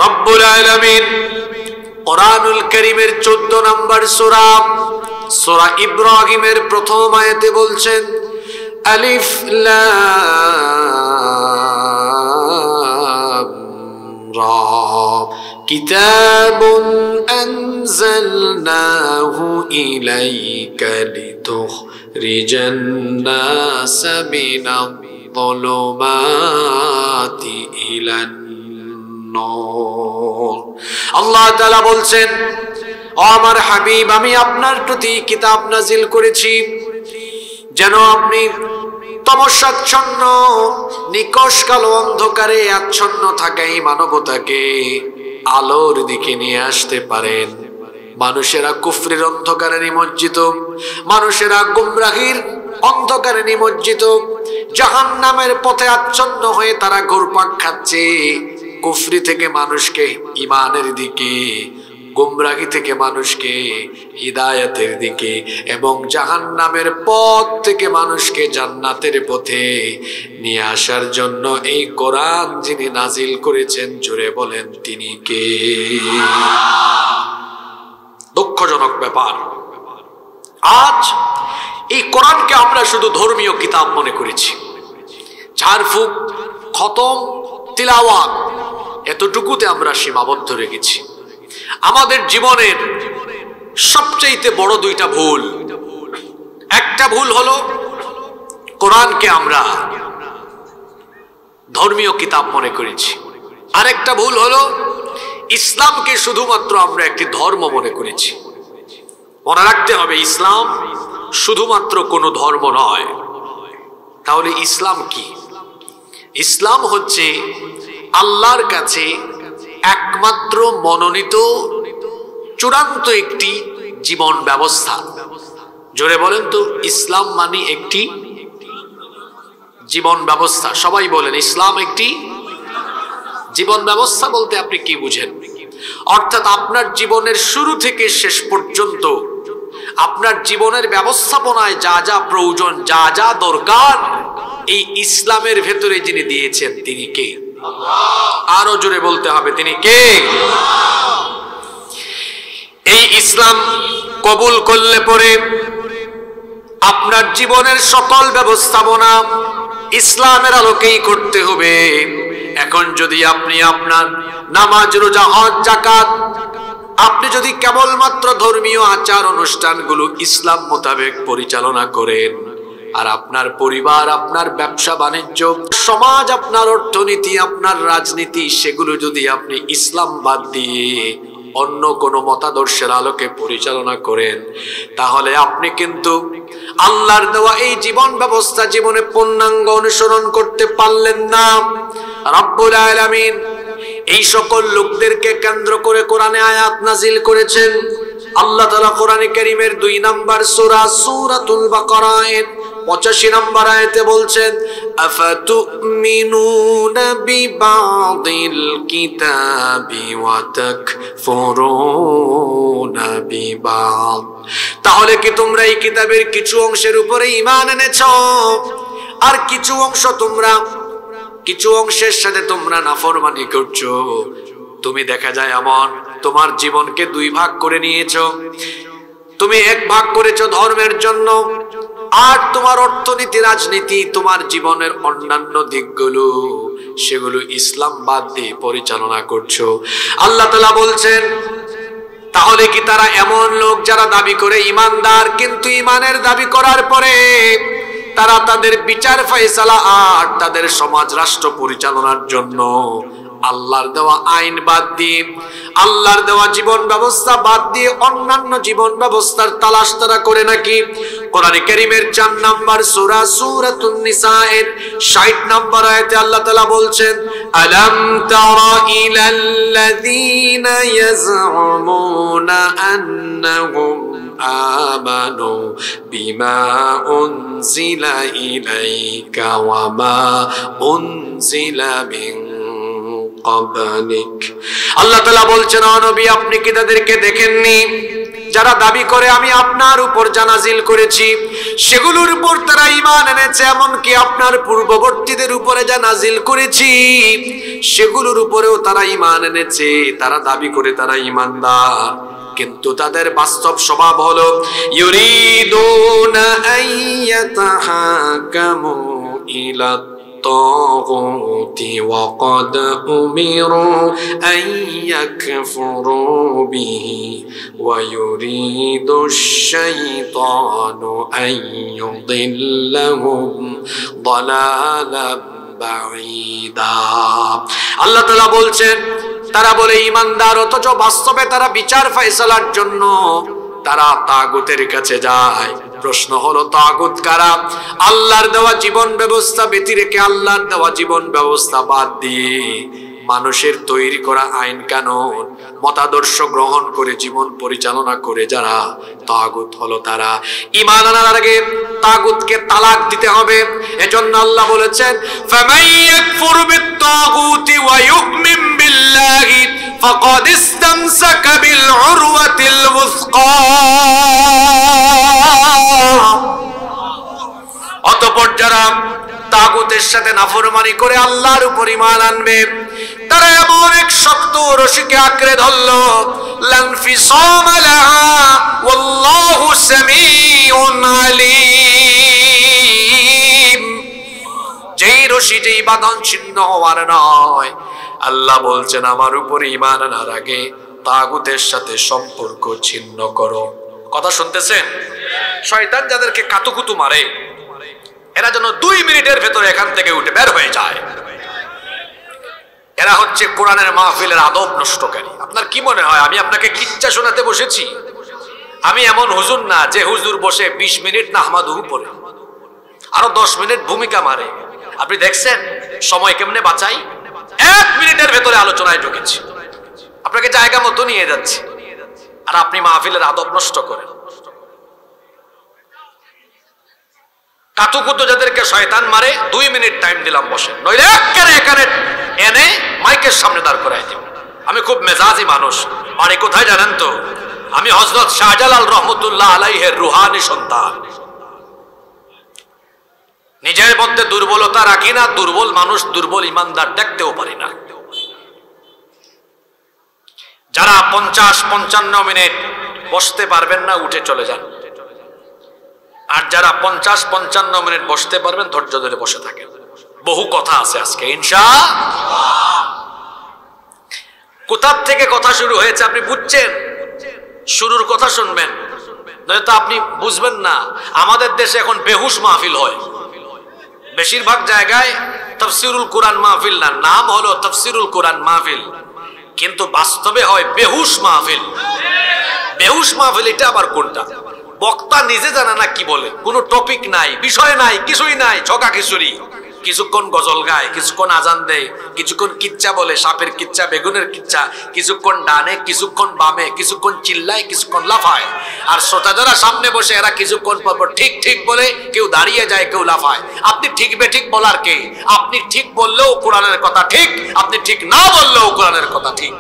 রব্বুল আলামিন কোরআনুল কারীমের 14 নম্বর সূরা সূরা ইব্রাহিমের প্রথম আয়াতে বলছেন আলিফ লাম রা কিতাবুন আনজালনাহু ইলাইকা লিতুখরিজান নাসা মিনাল-যুলুমাতি ইলান-নূর। আল্লাহ তাআলা বলছেন, ও আমার হাবিব, আমি আপনার প্রতি কিতাব নাজিল করেছি যেন আপনি তমসাচ্ছন্ন নিকষ কালো অন্ধকারে আচ্ছন্ন থাকা এই মানবতাকে আলোর দিকে নিয়ে আসতে পারেন। মানুষেরা কুফরের অন্ধকারে নিমজ্জিত, মানুষেরা গুমরাহির অন্ধকারে নিমজ্জিত, জাহান্নামের পথে আচ্ছন্ন হয়ে তারা ঘুরপাক খাচ্ছে। কুফরি থেকে মানুষকে ঈমানের দিকে, গুমরাহি থেকে মানুষকে হিদায়াতের দিকে এবং জাহান্নামের পথ থেকে মানুষকে জান্নাতের পথে নিয়ে আসার জন্য এই কোরআন যিনি নাজিল করেছেন, জোরে বলেন তিনি কে? দুঃখজনক ব্যাপার, আজ এই কোরআনকে আমরা শুধু ধর্মীয় কিতাব মনে করেছি। ঝাড়ফুঁক, খতম, তিলাওয়াত এতটুকুতে আমরা সীমাবদ্ধ রেখেছি। আমাদের জীবনের সবচেয়ে বড় দুইটা ভুল, একটা ভুল হলো কোরআনকে আমরা ধর্মীয় কিতাব মনে করেছি, আরেকটা ভুল হলো ইসলামকে শুধুমাত্র আমরা একটি ধর্ম মনে করেছি। মনে রাখতে হবে, ইসলাম শুধুমাত্র কোনো ধর্ম নয়। তাহলে ইসলাম কি? ইসলাম হচ্ছে আল্লাহর কাছে একমাত্র মনোনীত চূড়ান্ত একটি জীবন ব্যবস্থা। জোরে বলেন তো, ইসলাম মানে একটি জীবন ব্যবস্থা। সবাই বলেন, ইসলাম একটি জীবন ব্যবস্থা। বলতে আপনি কি বুঝেন? অর্থাৎ আপনার জীবনের শুরু থেকে শেষ পর্যন্ত আপনার জীবনের ব্যবস্থাপনায় যা যা প্রয়োজন, যা যা দরকার, এই ইসলামের ভেতরে যিনি দিয়েছেন তিনি কে? আরো জোরে বলতে হবে, তিনি কে? এই ইসলাম কবুল করলে পরে আপনার জীবনের সকল ব্যবস্থাপনা ইসলামের আলোকেই করতে হবে। এখন যদি আপনি আপনার নামাজ, রোজা, হজ, যাকাত আপনি যদি কেবলমাত্র ধর্মীয় আচার অনুষ্ঠানগুলো ইসলাম মোতাবেক পরিচালনা করেন, আর আপনার পরিবার, আপনার ব্যবসা বাণিজ্য, সমাজ, আপনার অর্থনীতি, আপনার রাজনীতি, সেগুলো যদি আপনি ইসলাম বাদ দিয়ে অন্য কোনো মতাদর্শের আলোকে পরিচালনা করেন, তাহলে আপনি কিন্তু আল্লাহর দেওয়া এই জীবন ব্যবস্থা জীবনে পূর্ণাঙ্গ অনুসরণ করতে পারলেন না। রব্বুল আলামিন এই সকল লোকদেরকে কেন্দ্র করে কোরআনে আয়াত নাজিল করেছেন। আল্লাহ তাআলা কোরআনে কারীমের 2 নম্বর সূরা সূরাতুল বাকারার 85 নম্বর আয়াতে বলছেন, আফাতুমিনুনা বিবাদিল কিতাবি ওয়া তাকফুরুনা বিবাদ। তাহলে কি তোমরা এই কিতাবের কিছু অংশের উপরে ঈমান এনেছো, আর কিছু অংশের সাথে তোমরা নাফরমানি করছো? তুমি দেখা যায় এমন তোমার জীবনকে 2 ভাগ করে নিয়েছো। তুমি 1 ভাগ করেছো ধর্মের জন্য, আর তোমার অর্থনীতি, রাজনীতি, তোমার জীবনের অন্যান্য দিকগুলো সেগুলো ইসলাম বাদ দিয়ে পরিচালনা করছো। আল্লাহ তাআলা বলছেন, তাহলে কি তারা এমন লোক যারা দাবি করে ঈমানদার, কিন্তু ঈমানের দাবি করার পরে তারা তাদের বিচার ফয়সালা আর তাদের সমাজ রাষ্ট্র পরিচালনার জন্য আল্লাহর দেওয়া আইন বাদ দিয়ে, আল্লাহর দেওয়া জীবন ব্যবস্থা বাদ দিয়ে অন্যান্য জীবন ব্যবস্থার তালাশ তারা করে নাকি? কোরআনে কারীমের 4 নম্বর সূরা সূরাতুন নিসা এর 60 নম্বর আয়াতে আল্লাহ তাআলা বলছেন, আলাম তারা ইলাল্লাযীনা ইয়াজউমুনা আন্নাহুম আমানু বিমা উনজিলা ইলাইকা ওয়া মা উনজিলা মিন ক্বাবলিক। আল্লাহ তাআলা বলছেন, ও নবী, আপনি কি তাদেরকে দেখেননি যারা দাবি করে আমি আপনার উপর যা নাজিল করেছি সেগুলোর উপর তারা ঈমান এনেছে, এমনকি আপনার পূর্ববর্তীদের উপরে যা নাজিল করেছি সেগুলোর উপরেও তারা ঈমান এনেছে, তারা দাবি করে তারা ঈমানদার, কিন্তু তাদের বাস্তব স্বভাব হলো ইউরিদুনা আইয়াতাহাকামু ইলা الطاغوت وقد أمروا أن يكفروا به ويريد الشيطان أن يضلهم ضلالا بعيدا। আল্লাহ তাআলা বলছেন তারা বলে ঈমানদার, অথচ বাস্তবে তারা বিচার ফয়সালার জন্য তারা তাগুতের কাছে যায়। প্রশ্ন হলো তাগুত কারা? আল্লাহর দেওয়া জীবন ব্যবস্থা ব্যতি রেখে, আল্লাহর দেওয়া জীবন ব্যবস্থা বাদ দিয়ে মানুষের তৈরি করা আইন কানুন মতাদর্শ গ্রহণ করে জীবন পরিচালনা করে যারা তাগুত হলো তারা। ঈমান আনার আগে তাগুতকে তালাক দিতে হবে। এজন্য আল্লাহ বলেছেন ফামান ইয়াকফুর বিত-তাগুতি ওয়া ইউমিন বিল্লাহি ফাকাদ ইসতামসাকা বিল উরওয়াতিল ওয়াসকা। অতঃপর যারা তাগুতের সাথে নাফরমানি করে আল্লাহর উপর ঈমান আনবে তারা এমন এক শক্ত রশিকে আঁকড়ে ধরলো লানফিসাম লাহা ওয়াল্লাহু সামিউন আলীম, যেই রশি যেই বাঁধন ছিন্ন হওয়ার নয়। আল্লাহ বলছেন আমার উপর ঈমান আনার আগে তাগুতের সাথে সম্পর্ক ছিন্ন করো। কথা শুনতেছেন? শয়তান যাদেরকে কাতুকুতু মারে এরা যেন 2 মিনিটের ভেতরে এখান থেকে উঠে বের হয়ে যায়। এরা হচ্ছে কোরআনের মাহফিলের আদব নষ্টকারী। আপনার কি মনে হয় আমি আপনাকে কিচ্ছা শোনাতে বসেছি? আমি এমন হুজুর না যে হুজুর বসে 20 মিনিট নাহমাদুহু পড়ে আরো 10 মিনিট ভূমিকা মারে। আপনি দেখছেন সময় কেমনে বাঁচাই? 1 মিনিটের ভেতরে আলোচনায় ঢুকেছি, আপনাকে জায়গা মতো নিয়ে যাচ্ছি, আর আপনি মাহফিলের আদব নষ্ট করেন। কাতুকুতু যাদেরকে শয়তান মারে 2 মিনিট টাইম দিলাম বসে, নইলে এখানে এনে মাইকের সামনে দাঁড় করাই দিব। আমি খুব মেজাজি মানুষ। বাড়ি কোথায় জানেন তো? আমি হযরত শাহজালাল রহমতুল্লাহ আলাইহির রুহানি সন্তান। নিজের মধ্যে দুর্বলতা রাখি না, দুর্বল মানুষ দুর্বল ইমানদার দেখতেও পারি না। যারা 50-55 মিনিট বসতে পারবেন না উঠে চলে যান, আর যারা 50-55 মিনিট বসতে পারবেন ধৈর্য ধরে বসে থাকেন। বহু কথা আছে আজকে ইনশাআল্লাহ। কোথা থেকে কথা শুরু হয়েছে আপনি বুঝছেন? শুরুর কথা শুনবেন, নয়তো আপনি বুঝবেন না। আমাদের দেশে এখন বেহুশ মাহফিল হয় বেশিরভাগ জায়গায়। তাফসিরুল কোরআন মাহফিল না, নাম হলো তাফসিরুল কোরআন মাহফিল, কিন্তু বাস্তবে হয় বেহুশ মাহফিল। বেহুশ মাহফিল এটা আবার কোনটা? বক্তা নিজে জানে না কি বলে, কোনো টপিক নাই, বিষয় নাই, কিছুই নাই, ঝগা খিচুড়ি। কিছুক্ষণ গজল গায়, কিছুক্ষণ আজান দেয়, কিছুক্ষণ কিচ্ছা বলে, সাপের কিচ্ছা, বেগুনের কিচ্ছা, কিছুক্ষণ ডানে, কিছুক্ষণ বামে, কিছুক্ষণ চিল্লায়, কিছুক্ষণ লাফায়। আর শ্রোতা যারা সামনে বসে এরা কিছুক্ষণ পর ঠিক ঠিক বলে, কেউ দাঁড়িয়ে যায়, কেউ লাফায়। আপনি ঠিক বেঠিক বলার কে? আপনি ঠিক বললেও কোরআনের কথা ঠিক, আপনি ঠিক না বললেও কোরআনের কথা ঠিক।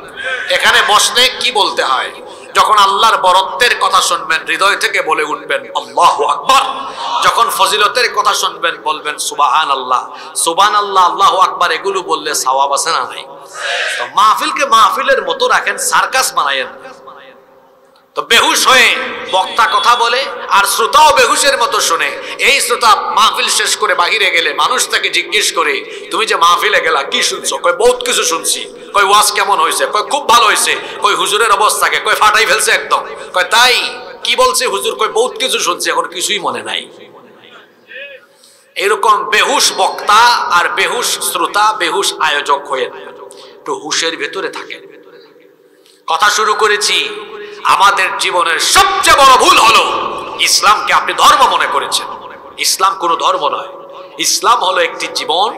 এখানে বসলে কি বলতে হয়? যখন আল্লাহর বরত্বের কথা শুনবেন হৃদয় থেকে বলে উঠবেন আল্লাহু আকবার। যখন ফজিলতের কথা শুনবেন বলবেন সুবহানাল্লাহ, সুবহানাল্লাহ, আল্লাহু আকবার। এগুলো বললে সওয়াব আছে না নাই? তো মাহফিলকে মাহফিলের মতো রাখেন, সার্কাস বানায়েন। তো বেহুশ হয়ে বক্তা কথা বলে আর শ্রোতাও বেহুশের মতো শুনে। এই শ্রোতা মাহফিল শেষ করে বাহিরে গেলে মানুষ তাকে জিজ্ঞেস করে তুমি যে মাহফিলে গেলা কি শুনছো? কয় বহুত কিছু শুনছি। কয় ওয়াজ কেমন হয়েছে? কয় খুব ভালো হয়েছে। কয় হুজুরের অবস্থাকে? কয় ফাটাই ফেলছে একদম। কয় তাই? কি বলছে হুজুর? কয় বহুত কিছু শুনছি, এখন কিছুই মনে নাই। এরকম বেহুশ বক্তা আর বেহুশ শ্রোতা, বেহুশ আয়োজক হয়ে একটু হুশের ভেতরে থাকে। কথা শুরু করেছি, আমাদের জীবনের সবচেয়ে বড় ভুল হলো ইসলামকে আপনি ধর্ম মনে করেছেন। ইসলাম কোনো ধর্ম নয়, ইসলাম হলো একটি জীবন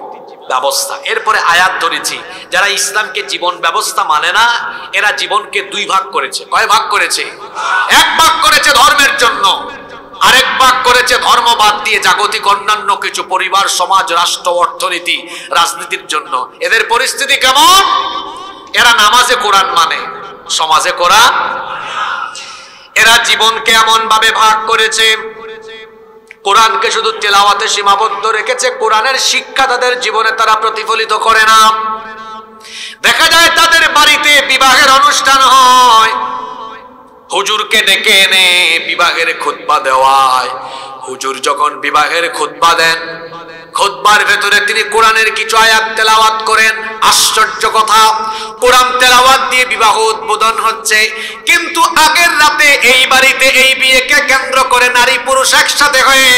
ব্যবস্থা। এরপরে আয়াত ধরেছি, যারা ইসলামকে জীবন ব্যবস্থা মানে না এরা জীবনকে 2 ভাগ করেছে। কয় ভাগ করেছে? 1 ভাগ করেছে ধর্মের জন্য, আরেক ভাগ করেছে ধর্ম বাদ দিয়ে জাগতিক অন্যান্য কিছু পরিবার, সমাজ, রাষ্ট্র, অর্থনীতি, রাজনীতির জন্য। এদের পরিস্থিতি কেমন? এরা নামাজে কোরআন মানে, সমাজে কোরআন। এরা জীবনকে এমন ভাবে ভাগ করেছে, কোরআনকে শুধু তেলাওয়াতে সীমাবদ্ধ রেখেছে, কোরআনের শিক্ষা তাদের জীবনে তারা প্রতিফলিত করে না। দেখা যায় তাদের বাড়িতে বিবাহের অনুষ্ঠান হয়, হুজুরকে ডেকে এনে বিবাহের খুতবা দেওয়ায়। হুজুর যখন বিবাহের খুতবা দেন, খুতবার ভেতরে তিনি কোরআনের কিছু আয়াত তেলাওয়াত করেন। আশ্চর্য কথা, কোরআন তেলাওয়াত দিয়ে বিবাহ উদ্বোধন হচ্ছে, কিন্তু আগের রাতে এই বাড়িতে এই বিয়েকে কেন্দ্র করে নারী পুরুষ একসাথে হয়ে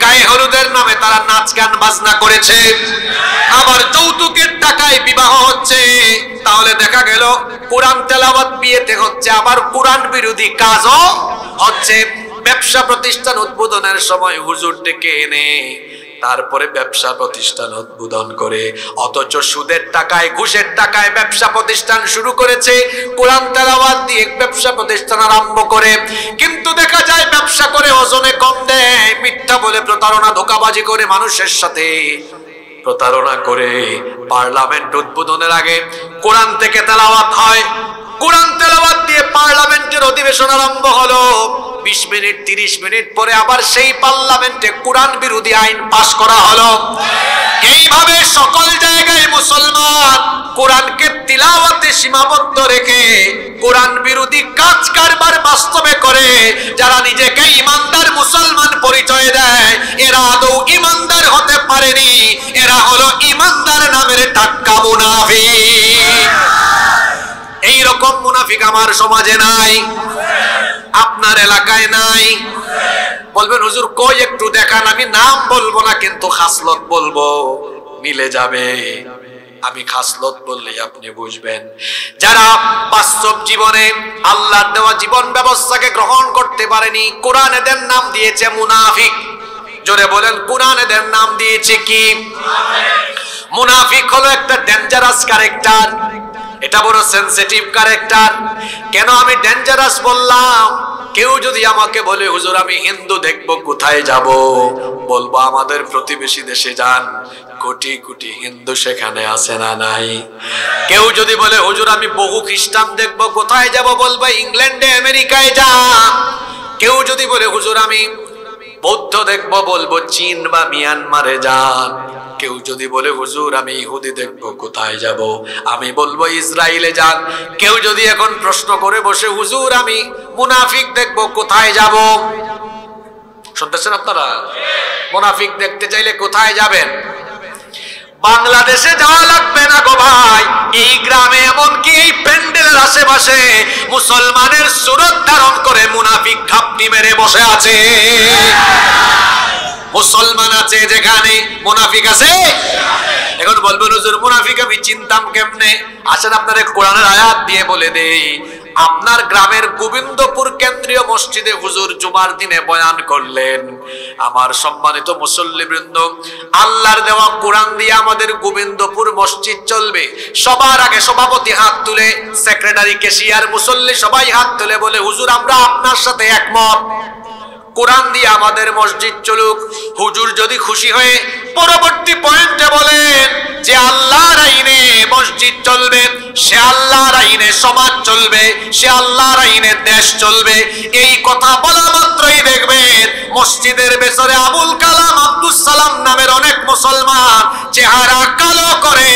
গায়ে হলুদের নামে তারা নাচ গান বাজনা করেছে। আবার যৌতুকের টাকায় বিবাহ হচ্ছে। তাহলে দেখা গেল কোরআন তেলাওয়াত বিয়েতে হচ্ছে, আবার কোরআন বিরোধী কাজও হচ্ছে। ব্যবসা প্রতিষ্ঠান উদ্বোধনের সময় হুজুর ডেকে এনে তারপরে ব্যবসা প্রতিষ্ঠান উদ্বোধন করে, অথচ সুদের টাকায় ঘুষের টাকায় ব্যবসা প্রতিষ্ঠান শুরু করেছে, কোরআন তেলাওয়াত দিয়ে ব্যবসা প্রতিষ্ঠান আরম্ভ করে। কিন্তু দেখা যায় ব্যবসা করে ওজনে কম দেয়, মিথ্যা বলে প্রতারণা ধোঁকাবাজি করে মানুষের সাথে প্রতারণা করে। পার্লামেন্ট উদ্বোধনের আগে কোরআন থেকে তেলাওয়াত হয়, কোরআন তেলাওয়াত দিয়ে পার্লামেন্টের অধিবেশন আরম্ভ হলো। 20 মিনিট 30 মিনিট পরে আবার সেই পার্লামেন্টে কোরআন বিরোধী আইন পাস করা হলো। এইভাবে সকল জায়গায় মুসলমান কোরআনকে তিলাওয়াতে সীমাবদ্ধ রেখে কোরআন বিরোধী কাজ কারবার বাস্তবে করে। যারা নিজেকে ইমানদার মুসলমান পরিচয় দেয়, এরা আদৌ ইমানদার হতে পারেনি, এরা হলো ইমানদার নামের টাটকা মুনাফিক। এই রকম মুনাফিক আমার সমাজে নাই, আপনার এলাকায় নাই। বলবেন হুজুর কই একটু দেখান, আমি নাম বলবো না কিন্তু খাসলত বলবো, মিলে যাবে। আমি খাসলত বললেই আপনি বুঝবেন। যারা বাস্তব জীবনে আল্লাহর দেওয়া জীবন ব্যবস্থাকে গ্রহণ করতে পারেনি, কোরআন এদের নাম দিয়েছে মুনাফিক। জোরে বলেন, কোরআন এদের নাম দিয়েছে কি? মুনাফিক হলো একটা ডেঞ্জারাস ক্যারেক্টার, এটা বড় সেনসিটিভ ক্যারেক্টার। কেন আমি ডেঞ্জারাস বললাম? কেউ যদি আমাকে বলে হুজুর আমি হিন্দু দেখব, কোথায় যাব? বলবো আমাদের প্রতিবেশী দেশে যান, কোটি কোটি হিন্দু সেখানে আছে না নাই? কেউ যদি বলে হুজুর আমি বহু খ্রিস্টান দেখব, কোথায় যাব? বলবো ইংল্যান্ডে আমেরিকায় যান। কেউ যদি বলে হুজুর আমি বৌদ্ধ দেখব, বলবো চীন বা মিয়ানমারে যান। কেউ যদি বলে হুজুর আমি ইহুদি দেখবো, কোথায় যাব? আমি বলবো ইসরায়েলে যান। কেউ যদি এখন প্রশ্ন করে বসে হুজুর আমি মুনাফিক দেখবো, কোথায় যাব? শুনতেছেন আপনারা? মুনাফিক দেখতে চাইলে কোথায় যাবেন? বাংলাদেশে যাওয়া লাগবে না গো ভাই, এই গ্রামে এমনকি এই প্যান্ডেলের আশেপাশে মুসলমানের সুরত ধারণ করে মুনাফিক ঘাপটি মেরে বসে আছে। মুসলমান আছে যেখানে মুনাফিক আছে। এখন বলবেন হুজুর মুনাফিক আমি চিনতাম কেমনে? আসেন আপনার কোরআনের আয়াত দিয়ে বলে দেই। আপনার গ্রামের গোবিন্দপুর কেন্দ্রীয় মসজিদে হুজুর জুমার দিনে বয়ান করলেন। আমার সম্মানিত মুসল্লিবৃন্দ, আল্লাহর দেওয়া কোরআন দিয়ে আমাদের গোবিন্দপুর মসজিদ চলবে। সবার আগে সভাপতি হাত তুলে, সেক্রেটারি, ক্যাশিয়ার, মুসল্লি সবাই হাত তুলে বলে হুজুর আমরা আপনার সাথে একমত, কোরআন দিয়ে আমাদের মসজিদ চলুক। হুজুর যদি খুশি হয়ে পরবর্তী পয়েন্টে বলেন যে আল্লাহর আইনে মসজিদ চলবে, সে আল্লাহর আইনে সমাজ চলবে, সে আল্লাহর আইনে দেশ চলবে, এই কথা বলা মাত্রই দেখবেন মসজিদের ভেতরে আবুল কালাম আব্দুল সালাম নামের অনেক মুসলমান চেহারা কালো করে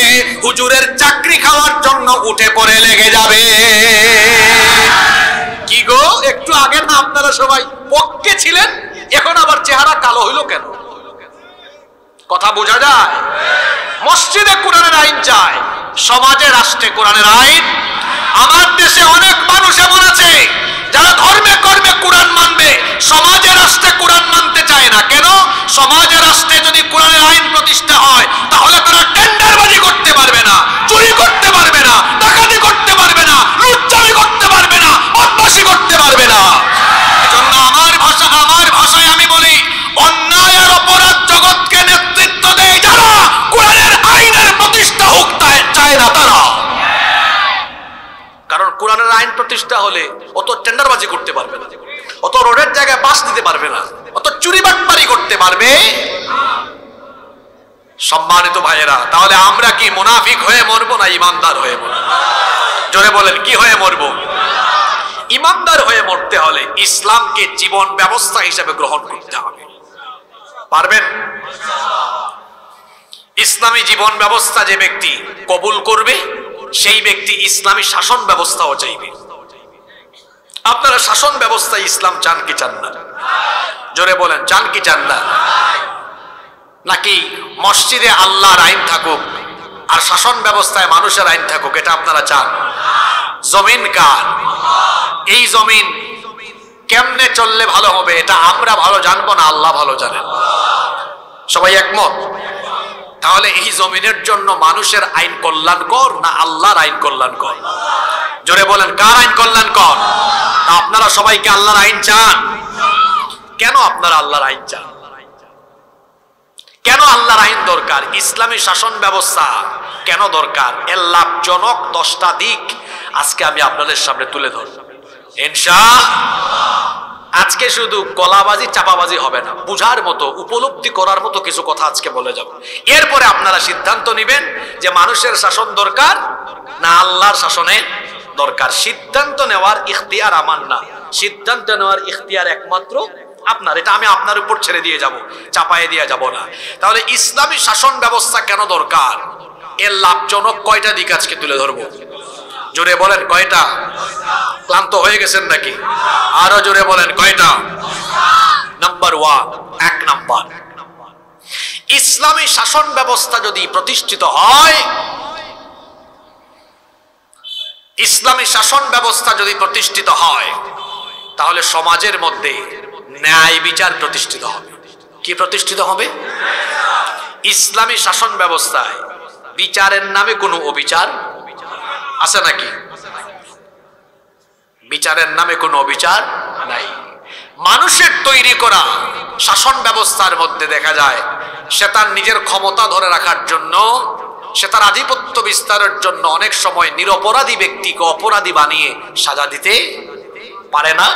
হুজুরের চাকরি খাওয়ার জন্য উঠে পড়ে লেগে যাবে। কি গো, একটু আগে না আপনারা সবাই পক্ষে ছিলেন, এখন আবার চেহারা কালো হইল কেন? কথা বোঝা যায়? মসজিদে কোরআনের আইন চায়, সমাজে রাষ্ট্রে কোরআনের আইন। আমার দেশে অনেক মানুষ এমন আছে যারা ধর্মে কর্মে কোরআন মানবে, সমাজে রাষ্ট্রে কোরআন মানতে চায় না। কেন? সমাজে রাষ্ট্রে যদি কোরআনের আইন প্রতিষ্ঠা হয় তাহলে তারা টেন্ডারবাজি করতে পারবে না, চুরি করতে পারবে না, ডাকাতি করতে পারবে না, লুটচামি করতে পারবে না, বদমাশি করতে পারবে না। এজন্য আমার ভাষায় আমি বলি, অন্যায় আর অপরাধ জগৎকে নেতৃত্ব দেয় যারা কোরআনের আইনের প্রতিষ্ঠা হোক চায় না তারা। কারণ কোরআনের আইন প্রতিষ্ঠা হলে অত টেন্ডারবাজি করতে পারবে না, অত রোডের জায়গায় বাস দিতে পারবে না, অত চুরি বাটপারি করতে পারবে। সম্মানিত ভাইয়েরা, তাহলে আমরা কি মুনাফিক হয়ে মরবো না ইমানদার হয়ে মরবো? জোরে বলেন, কি হয়ে মরবো? ইমানদার হয়ে মরতে হলে ইসলামকে জীবন ব্যবস্থা হিসেবে গ্রহণ করতে হবে। পারবেন? ইসলামী জীবন ব্যবস্থা যে ব্যক্তি কবুল করবে সেই ব্যক্তি ইসলামী শাসন ব্যবস্থাও চাইবে। আপনারা শাসন ব্যবস্থায় ইসলাম চান কি চান না? জোরে বলেন, চান কি চান না? নাকি মসজিদে আল্লাহর আইন থাকুক আর শাসন ব্যবস্থায় মানুষের আইন থাকুক, এটা আপনারা চান? জমিন কার? এই জমিন কেমনে চললে ভালো হবে এটা আমরা ভালো জানবো না আল্লাহ ভালো জানেন? সবাই একমত? তাহলে এই জমিনের জন্য মানুষের আইন কল্যাণকর না আল্লাহর আইন কল্যাণকর? জোরে বলেন, কার আইন কল্যাণকর? তা আপনারা সবাইকে আল্লাহর আইন চান? কেন আপনারা আল্লাহর আইন চান? কেন আল্লাহর আইন দরকার? ইসলামী শাসন ব্যবস্থা কেন দরকার? এর লাভজনক 10টা দিক আজকে আমি আপনাদের সামনে তুলে ধরব ইনশাআল্লাহ। আজকে শুধু গলাবাজি চাপাবাজি হবে না, বুঝার মতো উপলব্ধি করার মতো কিছু কথা আজকে বলে যাব। এরপরে আপনারা সিদ্ধান্ত নেবেন যে মানুষের শাসন দরকার না আল্লাহর শাসনের দরকার। সিদ্ধান্ত নেওয়ার ইখতিয়ার আমার না, সিদ্ধান্ত নেওয়ার ইখতিয়ার একমাত্র আপনার। এটা আমি আপনার উপর ছেড়ে দিয়ে যাব, চাপায়ে দিয়ে যাব না। তাহলে ইসলামী শাসন ব্যবস্থা কেন দরকার, এর লাভজনক কয়টা দিক আজকে তুলে ধরবো। জোরে বলেন কয়টা? ক্লান্ত হয়ে গেছেন নাকি? আরো জোরে বলেন কয়টা? নাম্বার 1, 1 নাম্বার, ইসলামী শাসন ব্যবস্থা যদি প্রতিষ্ঠিত হয়, ইসলামী শাসন ব্যবস্থা যদি প্রতিষ্ঠিত হয় তাহলে সমাজের মধ্যে ন্যায় বিচার প্রতিষ্ঠিত হবে। কি প্রতিষ্ঠিত হবে? ইসলামী শাসন ব্যবস্থায় বিচারের নামে কোনো অবিচার আছে নাকি? বিচারের নামে কোনো অবিচার নাই। মানুষের তৈরি করা শাসন ব্যবস্থার মধ্যে দেখা যায় সে তার নিজের ক্ষমতা ধরে রাখার জন্য, সে তার আধিপত্য বিস্তারের জন্য অনেক সময় নিরপরাধী ব্যক্তিকে অপরাধী বানিয়ে সাজা দিতে পারে না।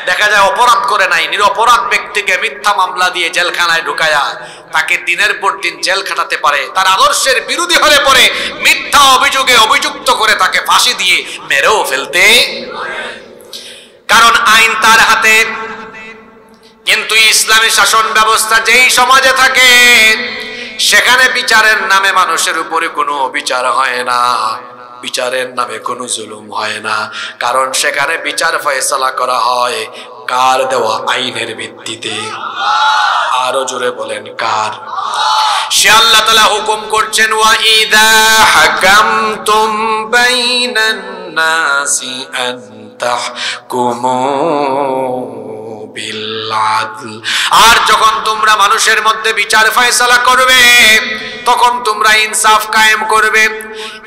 দেখা যায় অপরাধ করে নাই, নিরপরাধ ব্যক্তিকে মিথ্যা মামলা দিয়ে জেলখানায় ঢুকায়া তাকে দিনের পর দিন জেল খাটাতে পারে। তার আদর্শের বিরোধী হলে পরে মিথ্যা অভিযোগে অভিযুক্ত করে তাকে ফাঁসি দিয়ে মেরেও ফেলতে, কারণ আইন তার হাতে। কিন্তু ইসলামী শাসন ব্যবস্থা যেই সমাজে থাকে সেখানে বিচারের নামে মানুষের উপরে কোনো অবিচার হয় না, বিচারের নামে কোনো জুলুম হয় না, কারণ সেখানে বিচার ফয়সালা করা হয় কার দেওয়া আইনের ভিত্তিতে। আরো জোরে বলেন কার? সে আল্লাহ তাআলা হুকুম করছেন, ওয়া ইযা হাকামতুম বাইনান নাসি আন তাহকুমু বিল আদল, আর যখন তোমরা মানুষের মধ্যে বিচার ফয়সালা করবে তখন তোমরা ইনসাফ কায়েম করবে।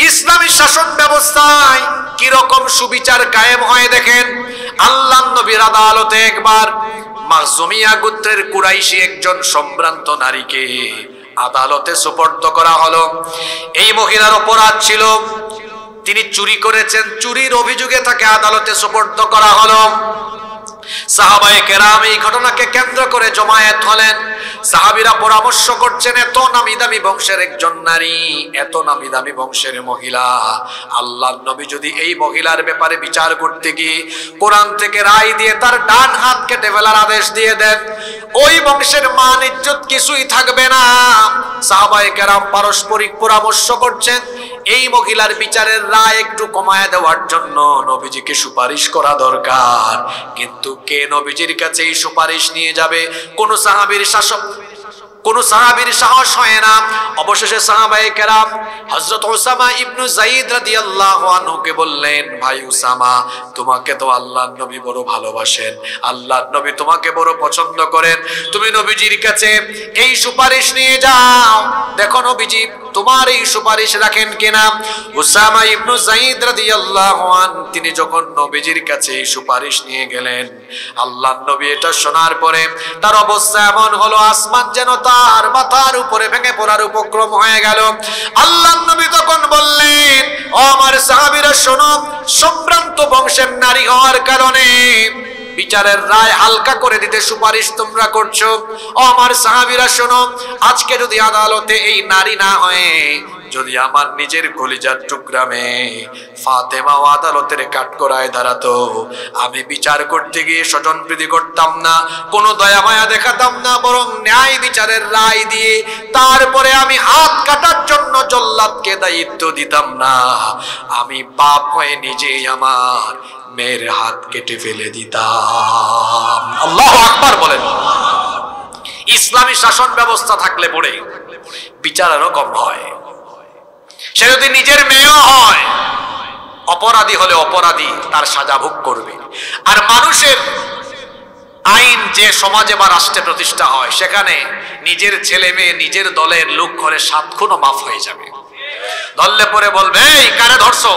ইসলামী শাসন ব্যবস্থায় কি রকম সুবিচার কায়েম হয় দেখেন। আল্লাহর নবীর আদালতে একবার মাখজুমিয়া গোত্রের কুরাইশি একজন সম্ভ্রান্ত নারীকে আদালতে সুপর্দ করা হলো। এই মহিলার অপরাধ ছিল তিনি চুরি করেছেন, চুরির অভিযোগে তাকে আদালতে সুপর্দ করা হলো। সাহাবায়ে কেরাম এই ঘটনাকে কেন্দ্র করে জমায়েত হলেন। সাহাবীরা পরামর্শ করছেন, এত নামি দামি বংশের একজন নারী, এত নামি দামি বংশের মহিলা, আল্লাহর নবী যদি এই মহিলার ব্যাপারে বিচার করতে গিয়ে কোরআন থেকে রায় দিয়ে তার ডান হাত কেটে ফেলার আদেশ দিয়ে দেন, ওই বংশের মান ইজ্জত কিছুই থাকবে না। সাহাবায়ে কেরাম পারস্পরিক পরামর্শ করছেন এই মহিলার বিচারের রায় একটু কমায় দেওয়ার জন্য নবীজিকে সুপারিশ করা দরকার। কিন্তু কে নবীজির কাছে এই সুপারিশ নিয়ে যাবে? কোন সাহাবীর সাহস হয় না। অবশেষে সাহাবায়ে কেরাম হযরত উসামা ইবনে যায়েদ রাদিয়াল্লাহু আনহুকে বললেন, ভাই উসামা, তোমাকে তো আল্লাহর নবী বড় ভালোবাসেন, আল্লাহর নবী তোমাকে বড় পছন্দ করেন, তুমি নবীজির কাছে এই সুপারিশ নিয়ে যাও, দেখো নবীজি তোমার এই সুপারিশ রাখেন কিনা। উসামা ইবনে যায়েদ রাদিয়াল্লাহু আনহু তিনি যখন নবীজির কাছে এই সুপারিশ নিয়ে গেলেন, আল্লাহর নবী এটা শোনার পরে তার অবস্থা এমন হলো আসমান যেন তার মাথার উপরে ভেঙে পড়ার উপক্রম হয়ে গেল। আল্লাহর নবী তখন বললেন, ও আমার সাহাবীরা শোনো, সম্ভ্রান্ত বংশের নারী হওয়ার কারণে বিচারের রায় হালকা করে দিতে সুপারিশ তোমরা করছো। ও আমার সাহাবীরা শোনো, আজকে যদি আদালতে এই নারী না হয়ে যদি আমার নিজের কলিজার টুকরা মেয়ে ফাতেমা আদালতের কাঠগড়ায় দাঁড়াতো, আমি বিচার করতে গিয়ে স্বজনপ্রীতি করতাম না, কোনো দয়া মায়া দেখাতাম না, বরং ন্যায় বিচারের রায় দিয়ে তারপরে আমি হাত কাটার জন্য জল্লাদকে দায়িত্ব দিতাম না। আমি বাপ হয়ে নিজেই আমার মেয়ের হাত কেটে ফেলে দিতাম। আল্লাহু আকবার বলেন। ইসলামী শাসন ব্যবস্থা থাকলে পড়ে বিচার এরকম হয়। সে যদি নিজের মেয়েও হয়, অপরাধী হলে অপরাধী তার সাজা ভোগ করবে। আর মানুষের আইন যে সমাজে বা রাষ্ট্রে প্রতিষ্ঠা হয়, সেখানে নিজের ছেলে মেয়ে নিজের দলের লোক হলে 7 খুনও মাফ হয়ে যাবে। ধরলে পরে বলবে, এই কারে ধরছো?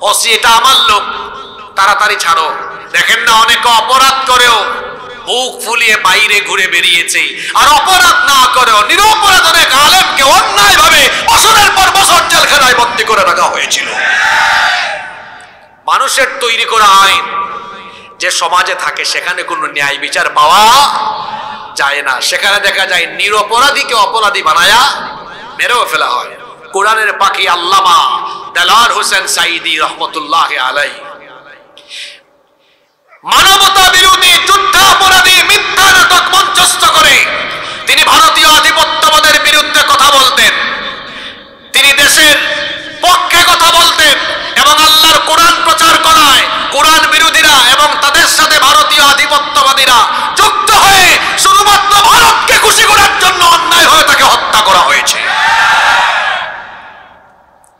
ওসি এটা আমার লোক, তাড়াতাড়ি ছাড়ো। দেখেন না অনেকে অপরাধ করেও বুক ফুলিয়ে বাইরে ঘুরে বেরিয়েছে, আর অপরাধ না করেও নিরপরাধ অনেক আলেমকে অন্যায়ভাবে বছরের পর বছর জেলখানায় বন্দী করে রাখা হয়েছিল। মানুষের তৈরি করা আইন যে সমাজে থাকে সেখানে কোনো ন্যায় বিচার পাওয়া যায় না। সেখানে দেখা যায় নিরপরাধীকে অপরাধী বানায়া মেরেও ফেলা হয়। কোরআনের পাখি আল্লামা দেলাওয়ার হোসেন সাঈদী রহমতুল্লাহ আলাইহি মানবতা বিরোধী যুদ্ধাপরাধী মিথ্যা নাটক মঞ্চস্থ করে তিনি ভারতীয় আধিপত্যবাদের বিরুদ্ধে কথা বলতেন, তিনি দেশের পক্ষে কথা বলতেন এবং আল্লাহর কোরআন প্রচার করায় কোরআন বিরোধীরা এবং তাদের সাথে ভারতীয় আধিপত্যবাদীরা যুক্ত হয়ে শুধুমাত্র ভারতকে খুশি করার জন্য অন্যায় হয়ে তাকে হত্যা করা হয়েছে।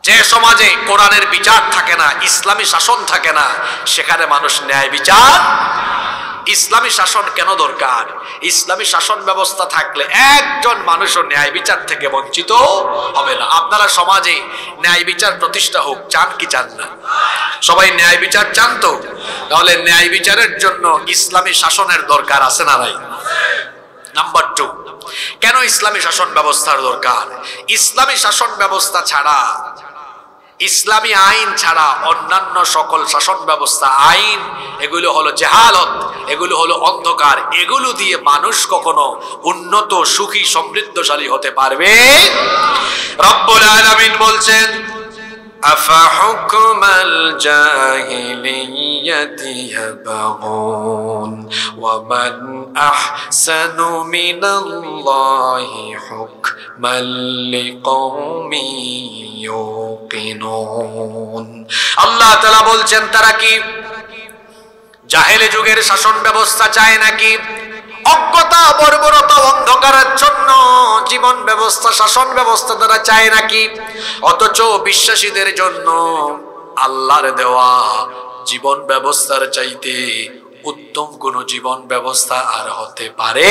যে সমাজে কোরআনের বিচার থাকে না, ইসলামী শাসন থাকে না, সেখানে মানুষ ন্যায় বিচার। ইসলামী শাসন কেন দরকার? ইসলামী শাসন ব্যবস্থা থাকলে একজন মানুষও ন্যায় বিচার থেকে বঞ্চিত হবে না। আপনারা সমাজে ন্যায় বিচার প্রতিষ্ঠা হোক চান কি চান না? সবাই ন্যায় বিচার চান তো? তাহলে ন্যায় বিচারের জন্য ইসলামী শাসনের দরকার আছে না নাই? নাম্বার 2, কেন ইসলামী শাসন ব্যবস্থার দরকার? ইসলামী শাসন ব্যবস্থা ছাড়া, ইসলামী আইন ছাড়া অন্যান্য সকল শাসন ব্যবস্থা আইন, এগুলো হলো জাহালত, এগুলো হলো অন্ধকার। এগুলো দিয়ে মানুষ কখনো উন্নত সুখী সমৃদ্ধশালী হতে পারবে। রব্বুল আলামিন বলছেন, আফা হুকমাল জাহিলিয়াতি ইয়াবগুন ওয়া মান আহসানু মিনাল্লাহি হুকমান লিকওমি ইউকিনুন। আল্লাহ তাআলা বলছেন, তারা কি জাহেলি যুগের শাসন ব্যবস্থা চায় নাকি? অজ্ঞতা, বর্বরতা, অন্ধকারাচ্ছন্ন জীবন ব্যবস্থা, শাসন ব্যবস্থা তারা চায় নাকি? অথচ বিশ্বাসীদের জন্য আল্লাহর দেওয়া জীবন ব্যবস্থার চাইতে উত্তম কোন জীবন ব্যবস্থা আর হতে পারে?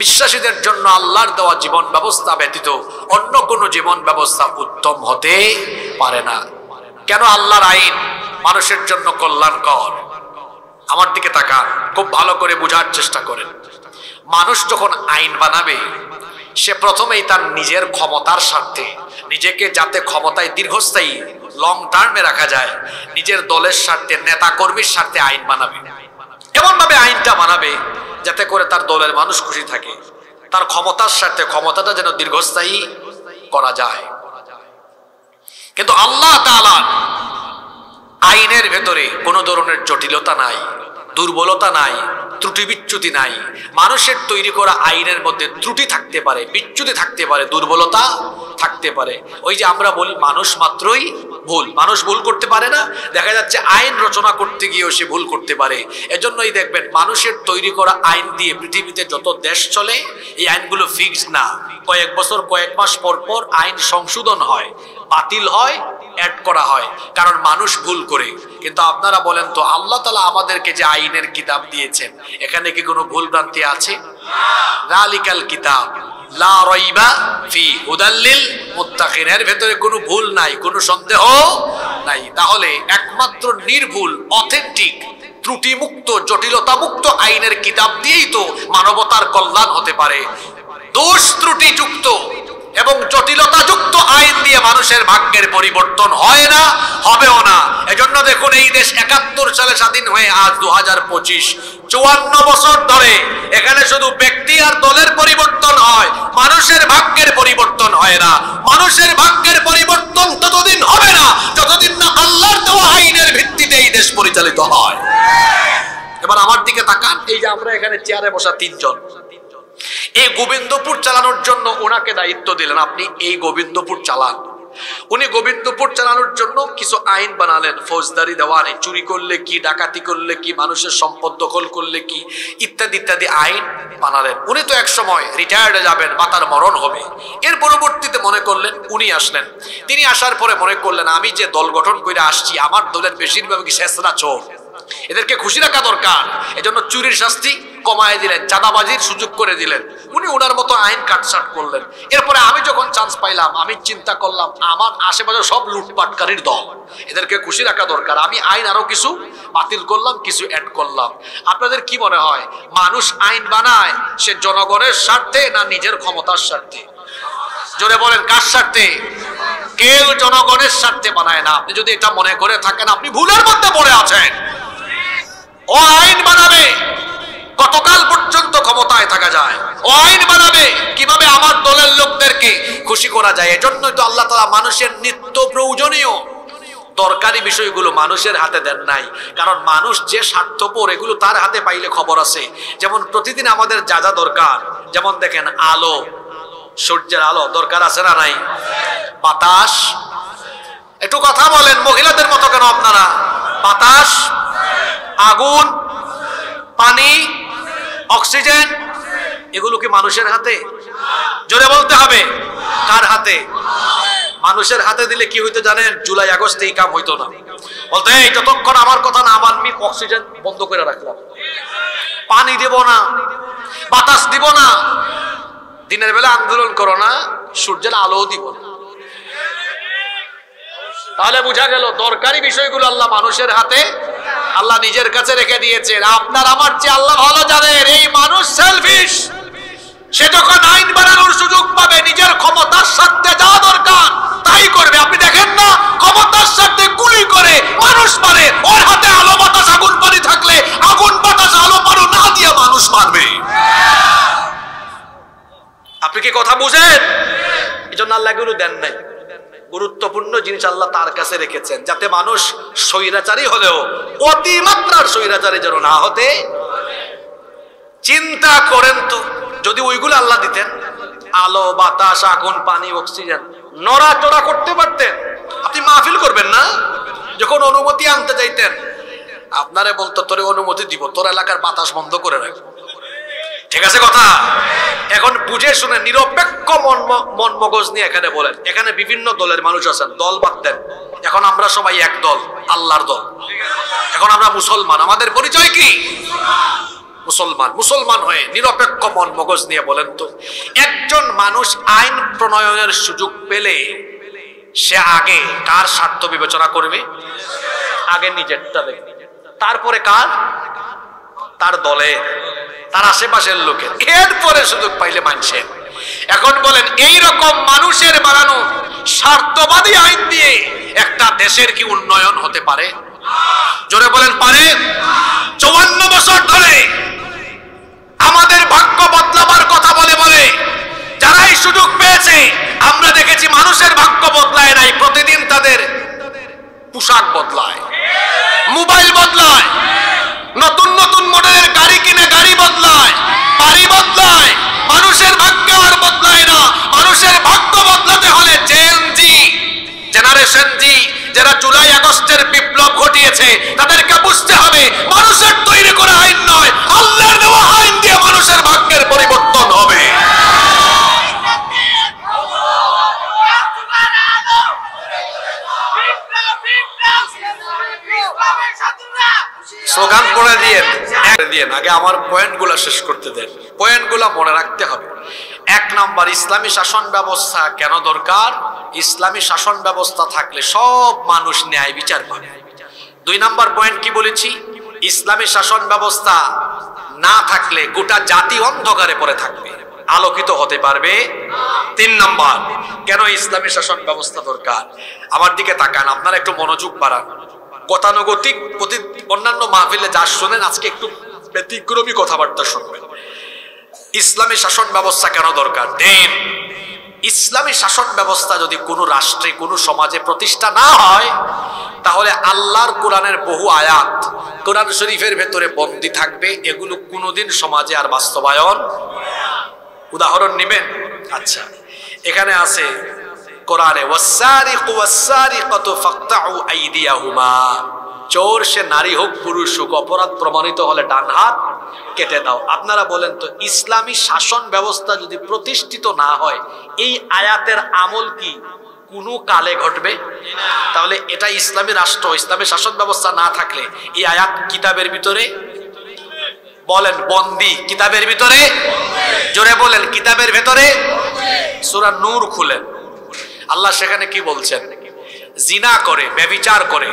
বিশ্বাসীদের জন্য আল্লাহর দেওয়া জীবন ব্যবস্থা ব্যতীত অন্য কোন জীবন ব্যবস্থা উত্তম হতে পারে না। কেন? আল্লাহর আইন মানুষের জন্য কল্যাণকর। আমার দিকে তাকান, খুব ভালো করে বোঝার চেষ্টা করেন। মানুষ যখন আইন বানাবে, সে প্রথমেই তার নিজের ক্ষমতার স্বার্থে, নিজেকে যাতে ক্ষমতায় দীর্ঘস্থায়ী লং টার্মে রাখা যায়, নিজের দলের স্বার্থে, নেতা কর্মীর স্বার্থে আইন বানাবে। এমন ভাবে আইনটা বানাবে যাতে করে তার দলের মানুষ খুশি থাকে, তার ক্ষমতার স্বার্থে ক্ষমতাটা যেন দীর্ঘস্থায়ী করা যায়। কিন্তু আল্লাহ তাআলা আইনের ভেতরে কোনো ধরনের জটিলতা নাই, দুর্বলতা নাই, ত্রুটি বিচ্যুতি নাই। মানুষের তৈরি করা আইনের মধ্যে ত্রুটি থাকতে পারে, বিচ্যুতি থাকতে পারে, দুর্বলতা থাকতে পারে। ওই যে আমরা বলি মানুষ মাত্রই ভুল, মানুষ ভুল করতে পারে না। দেখা যাচ্ছে আইন রচনা করতে গিয়েও সে ভুল করতে পারে। এজন্যই দেখবেন মানুষের তৈরি করা আইন দিয়ে পৃথিবীতে যত দেশ চলে, এই আইনগুলো ফিক্সড না। কয়েক বছর, কয়েক মাস পর পর আইন সংশোধন হয়, বাতিল হয়, অ্যাড করা হয়, কারণ মানুষ ভুল করে। কিন্তু আপনারা বলেন তো, আল্লাহ তাআলা আমাদেরকে যে আইনের কিতাব দিয়েছেন, এখানে কি কোনো ভুল ভ্রান্তি আছে? যালিকাল কিতাব লা রাইবা ফি হুদাল লিল মুত্তাকিন, এর ভেতরে কোনো ভুল নাই, কোনো সন্দেহ নাই। তাহলে একমাত্র নির্ভুল, অথেন্টিক, ত্রুটিমুক্ত, জটিলতামুক্ত আইনের কিতাব দিয়েই তো মানবতার কল্যাণ হতে পারে। দোষ ত্রুটি যুক্ত এবং জটিলতা যুক্ত আইন দিয়ে মানুষের ভাগ্যের পরিবর্তন হয় না, হবেও না। এজন্য দেখুন দেখুন এই দেশ 71 সালে স্বাধীন হয়ে আজ 2025, 54 বছর ধরে এখানে শুধু ব্যক্তি আর দলের পরিবর্তন হয়, মানুষের ভাগ্যের পরিবর্তন হয় না। মানুষের ভাগ্যের পরিবর্তন ততদিন হবে না যতদিন না আল্লাহর দেওয়া আইনের ভিত্তিতে এই দেশ পরিচালিত হয়। এবার আমার দিকে তাকান, এই যে আমরা এখানে চেয়ারে বসা 3 জন, এই গোবিন্দপুর চালানোর জন্য ওনাকে দায়িত্ব দিলেন, আপনি এই গোবিন্দপুর চালান। উনি গোবিন্দপুর চালানোর জন্য কিছু আইন বানালেন, ফৌজদারি দেওয়ানি, চুরি করলে কি, ডাকাতি করলে কি, মানুষের সম্পদ দখল করলে কি, ইত্যাদি ইত্যাদি আইন বানালেন। উনি তো এক সময় রিটায়ার্ডে যাবেন, মাতার মরণ হবে। এর পরবর্তীতে মনে করলেন, উনি আসলেন, তিনি আসার পরে মনে করলেন আমি যে দল গঠন করে আসছি, আমার দলের বেশিরভাগই শেষরা চোর, এদেরকে খুশি রাখা দরকার। এজন্য চুরির শাস্তি কমায় দিলেন, চাঁদাবাজির সুযোগ করে দিলেন। উনি ওনার মতো আইন কাটছাট করলেন। এরপরে আমি যখন চান্স পাইলাম, আমি চিন্তা করলাম আমার আশেপাশে সব লুটপাটকারীর দল, এদেরকে খুশি রাখা দরকার। আমি আইন আরো কিছু বাতিল করলাম, কিছু অ্যাড করলাম। আপনাদের কি মনে হয় মানুষ আইন বানায় সে জনগণের স্বার্থে না নিজের ক্ষমতার স্বার্থে? জোরে বলেন, কার স্বার্থে? কেউ জনগণের স্বার্থে বানায় না। আপনি যদি এটা মনে করে থাকেন আপনি ভুলের মধ্যে পড়ে আছেন। ও আইন বানাবে কতকাল পর্যন্ত ক্ষমতায় থাকা যায়, ও আইন বানাবে কিভাবে আমার দলের লোকদেরকে খুশি করা যায়। এজন্যই তো আল্লাহ তাআলা মানুষের নিত্য প্রয়োজনীয় দরকারি বিষয়গুলো মানুষের হাতে দেন নাই, কারণ মানুষ যে স্বার্থপর এগুলো তার হাতে পাইলে খবর আছে। যেমন প্রতিদিন আমাদের যা যা দরকার, যেমন দেখেন আলো, সূর্যের আলো দরকার আছে না নাই? বাতাস, একটু কথা বলেন, মহিলাদের মতো কেন আপনারা? বাতাস, আগুন, পানি, অক্সিজেন, এগুলো কি মানুষের হাতে? জোরে বলতে হবে, কার হাতে? মানুষের হাতে দিলে কি হইতো জানেন? জুলাই আগস্টে এই কাম হইতো না। বলতো এই যতক্ষণ আমার কথা না মানবি অক্সিজেন বন্ধ করে রাখলাম, পানি দেব না, বাতাস দিব না, দিনের বেলা আন্দোলন করো না, সূর্যের আলো দিব না। তাহলে বোঝা গেল দরকারি বিষয়গুলো আল্লাহ মানুষের হাতে, আল্লাহ নিজের কাছে রেখে দিয়েছেন। আপনার আমার চেয়ে আল্লাহ ভালো জানেন এই মানুষ সেলফিশ। সে যখন আইন বানানোর সুযোগ পাবে নিজের ক্ষমতার স্বার্থে যা দরকার তাই করবে। আপনি দেখেন না ক্ষমতার স্বার্থে গুলি করে মানুষ মারে, ওর হাতে আলো বাতাস আগুন পানি থাকলে আগুন বাতাস আলো পানি না দিয়ে মানুষ মারবে। আপনি কি কথা বুঝেন? এই জন্য আল্লাহ এগুলো দেন নাই। গুরুত্বপূর্ণ জিনিস আল্লাহ তার কাছে রেখেছেন যাতে মানুষ স্বৈরাচারী হলেও অতিমাত্রার স্বৈরাচারী যেন না হতে। চিন্তা করেন তো যদি ওইগুলো আল্লাহ দিতেন, আলো বাতাস আগুন পানি অক্সিজেন, নড়াচড়া করতে পারতেন, আপনি মাহফিল করবেন না? যখন অনুমতি আনতে চাইতেন আপনারে বলতো তোরে অনুমতি দিব, তোর এলাকার বাতাস বন্ধ করে রাখ। ঠিক আছে কথা? এখন বুঝে শুনে নিরপেক্ষ মন মগজ নিয়ে এখানে বলেন। এখানে বিভিন্ন দলের মানুষ আছেন, দল বাদ দেন। এখন আমরা সবাই এক দল, আল্লাহর দল। এখন আমরা মুসলমান, আমাদের পরিচয় কি? মুসলমান। মুসলমান হয়ে নিরপেক্ষ মন মগজ নিয়ে বলেন তো একজন মানুষ আইন প্রণয়নের সুযোগ পেলে সে আগে কার স্বার্থ বিবেচনা করবে? আগে নিজেরটা দেখবে, তারপরে কার? তার দলে, তার আশেপাশের লোকের, এরপরে সুযোগ পাইলে মানছেন। এখন বলেন এই রকম মানুষের বানানো স্বার্থবাদী আইন দিয়ে একটা দেশের কি উন্নয়ন হতে পারে? জোরে বলেন পারে? 54 বছর ধরে আমাদের ভাগ্য বদলাবার কথা বলে বলে যারাই সুযোগ পেয়েছে আমরা দেখেছি মানুষের ভাগ্য বদলায় নাই। প্রতিদিন তাদের পোশাক বদলায়, মোবাইল বদলায়, নতুন নতুন মডেলের গাড়ি কিনে গাড়ি বদলায়, বাড়ি বদলায়। মানুষের ভাগ্য আর বদলায় না। মানুষের ভাগ্য বদলাতে হলে জেনারেশন জি যারা জুলাই আগস্টের বিপ্লব ঘটিয়েছে তাদেরকে বুঝতে হবে মানুষের তৈরি করা আইন নয়, আল্লাহর দেওয়া আইন দিয়ে মানুষের ভাগ্যের পরিবর্তন হবে। স্লোগান পড়ে দিয়ে আগে আমার পয়েন্টগুলো শেষ করতে দেন। পয়েন্টগুলো মনে রাখতে হবে। 1 নাম্বার, ইসলামী শাসন ব্যবস্থা কেন দরকার? ইসলামী শাসন ব্যবস্থা থাকলে সব মানুষ ন্যায় বিচার পাবে। 2 নাম্বার পয়েন্ট কি বলেছি? ইসলামী শাসন ব্যবস্থা না থাকলে গোটা জাতি অন্ধকারে পড়ে থাকবে, আলোকিত হতে পারবে। 3 নাম্বার, কেন ইসলামী শাসন ব্যবস্থা দরকার? আমার দিকে তাকান, আপনারা একটু মনোযোগ বাড়ান। গতানুগতিক অন্যান্য মাহফিলে যা শোনেন, আজকে একটু ব্যতিক্রমী কথাবার্তা শুনবেন। ইসলামী শাসন ব্যবস্থা কেন দরকার? দেন ইসলামী শাসন ব্যবস্থা যদি কোনো রাষ্ট্রে, কোনো সমাজে প্রতিষ্ঠা না হয়, তাহলে আল্লাহর কোরআনের বহু আয়াত কোরআন শরীফের ভেতরে বন্দী থাকবে, এগুলো কোনোদিন সমাজে আর বাস্তবায়ন। উদাহরণ নেবেন? আচ্ছা, এখানে আছে কোরআনে ওয়াসারিকু ওয়াসারিকাতু ফাকতাউ আইদিয়াহুমা, চোর সে নারী হোক পুরুষ হোক, অপরাধ প্রমাণিত হলে ডান হাত কেটে দাও। আপনারা বলেন তো, ইসলামী শাসন ব্যবস্থা যদি প্রতিষ্ঠিত না হয়, এই আয়াতের আমল কি কোনো কালে ঘটবে? তাহলে এটা ইসলামী রাষ্ট্র, ইসলামী শাসন ব্যবস্থা না থাকলে এই আয়াত কিতাবের ভিতরে, বলেন বন্দি, কিতাবের ভিতরে, জোরে বলেন কিতাবের ভিতরে। সূরা নূর খুলেন, আল্লাহ সেখানে কি বলছেন? জিনা করে, ব্যভিচার করে,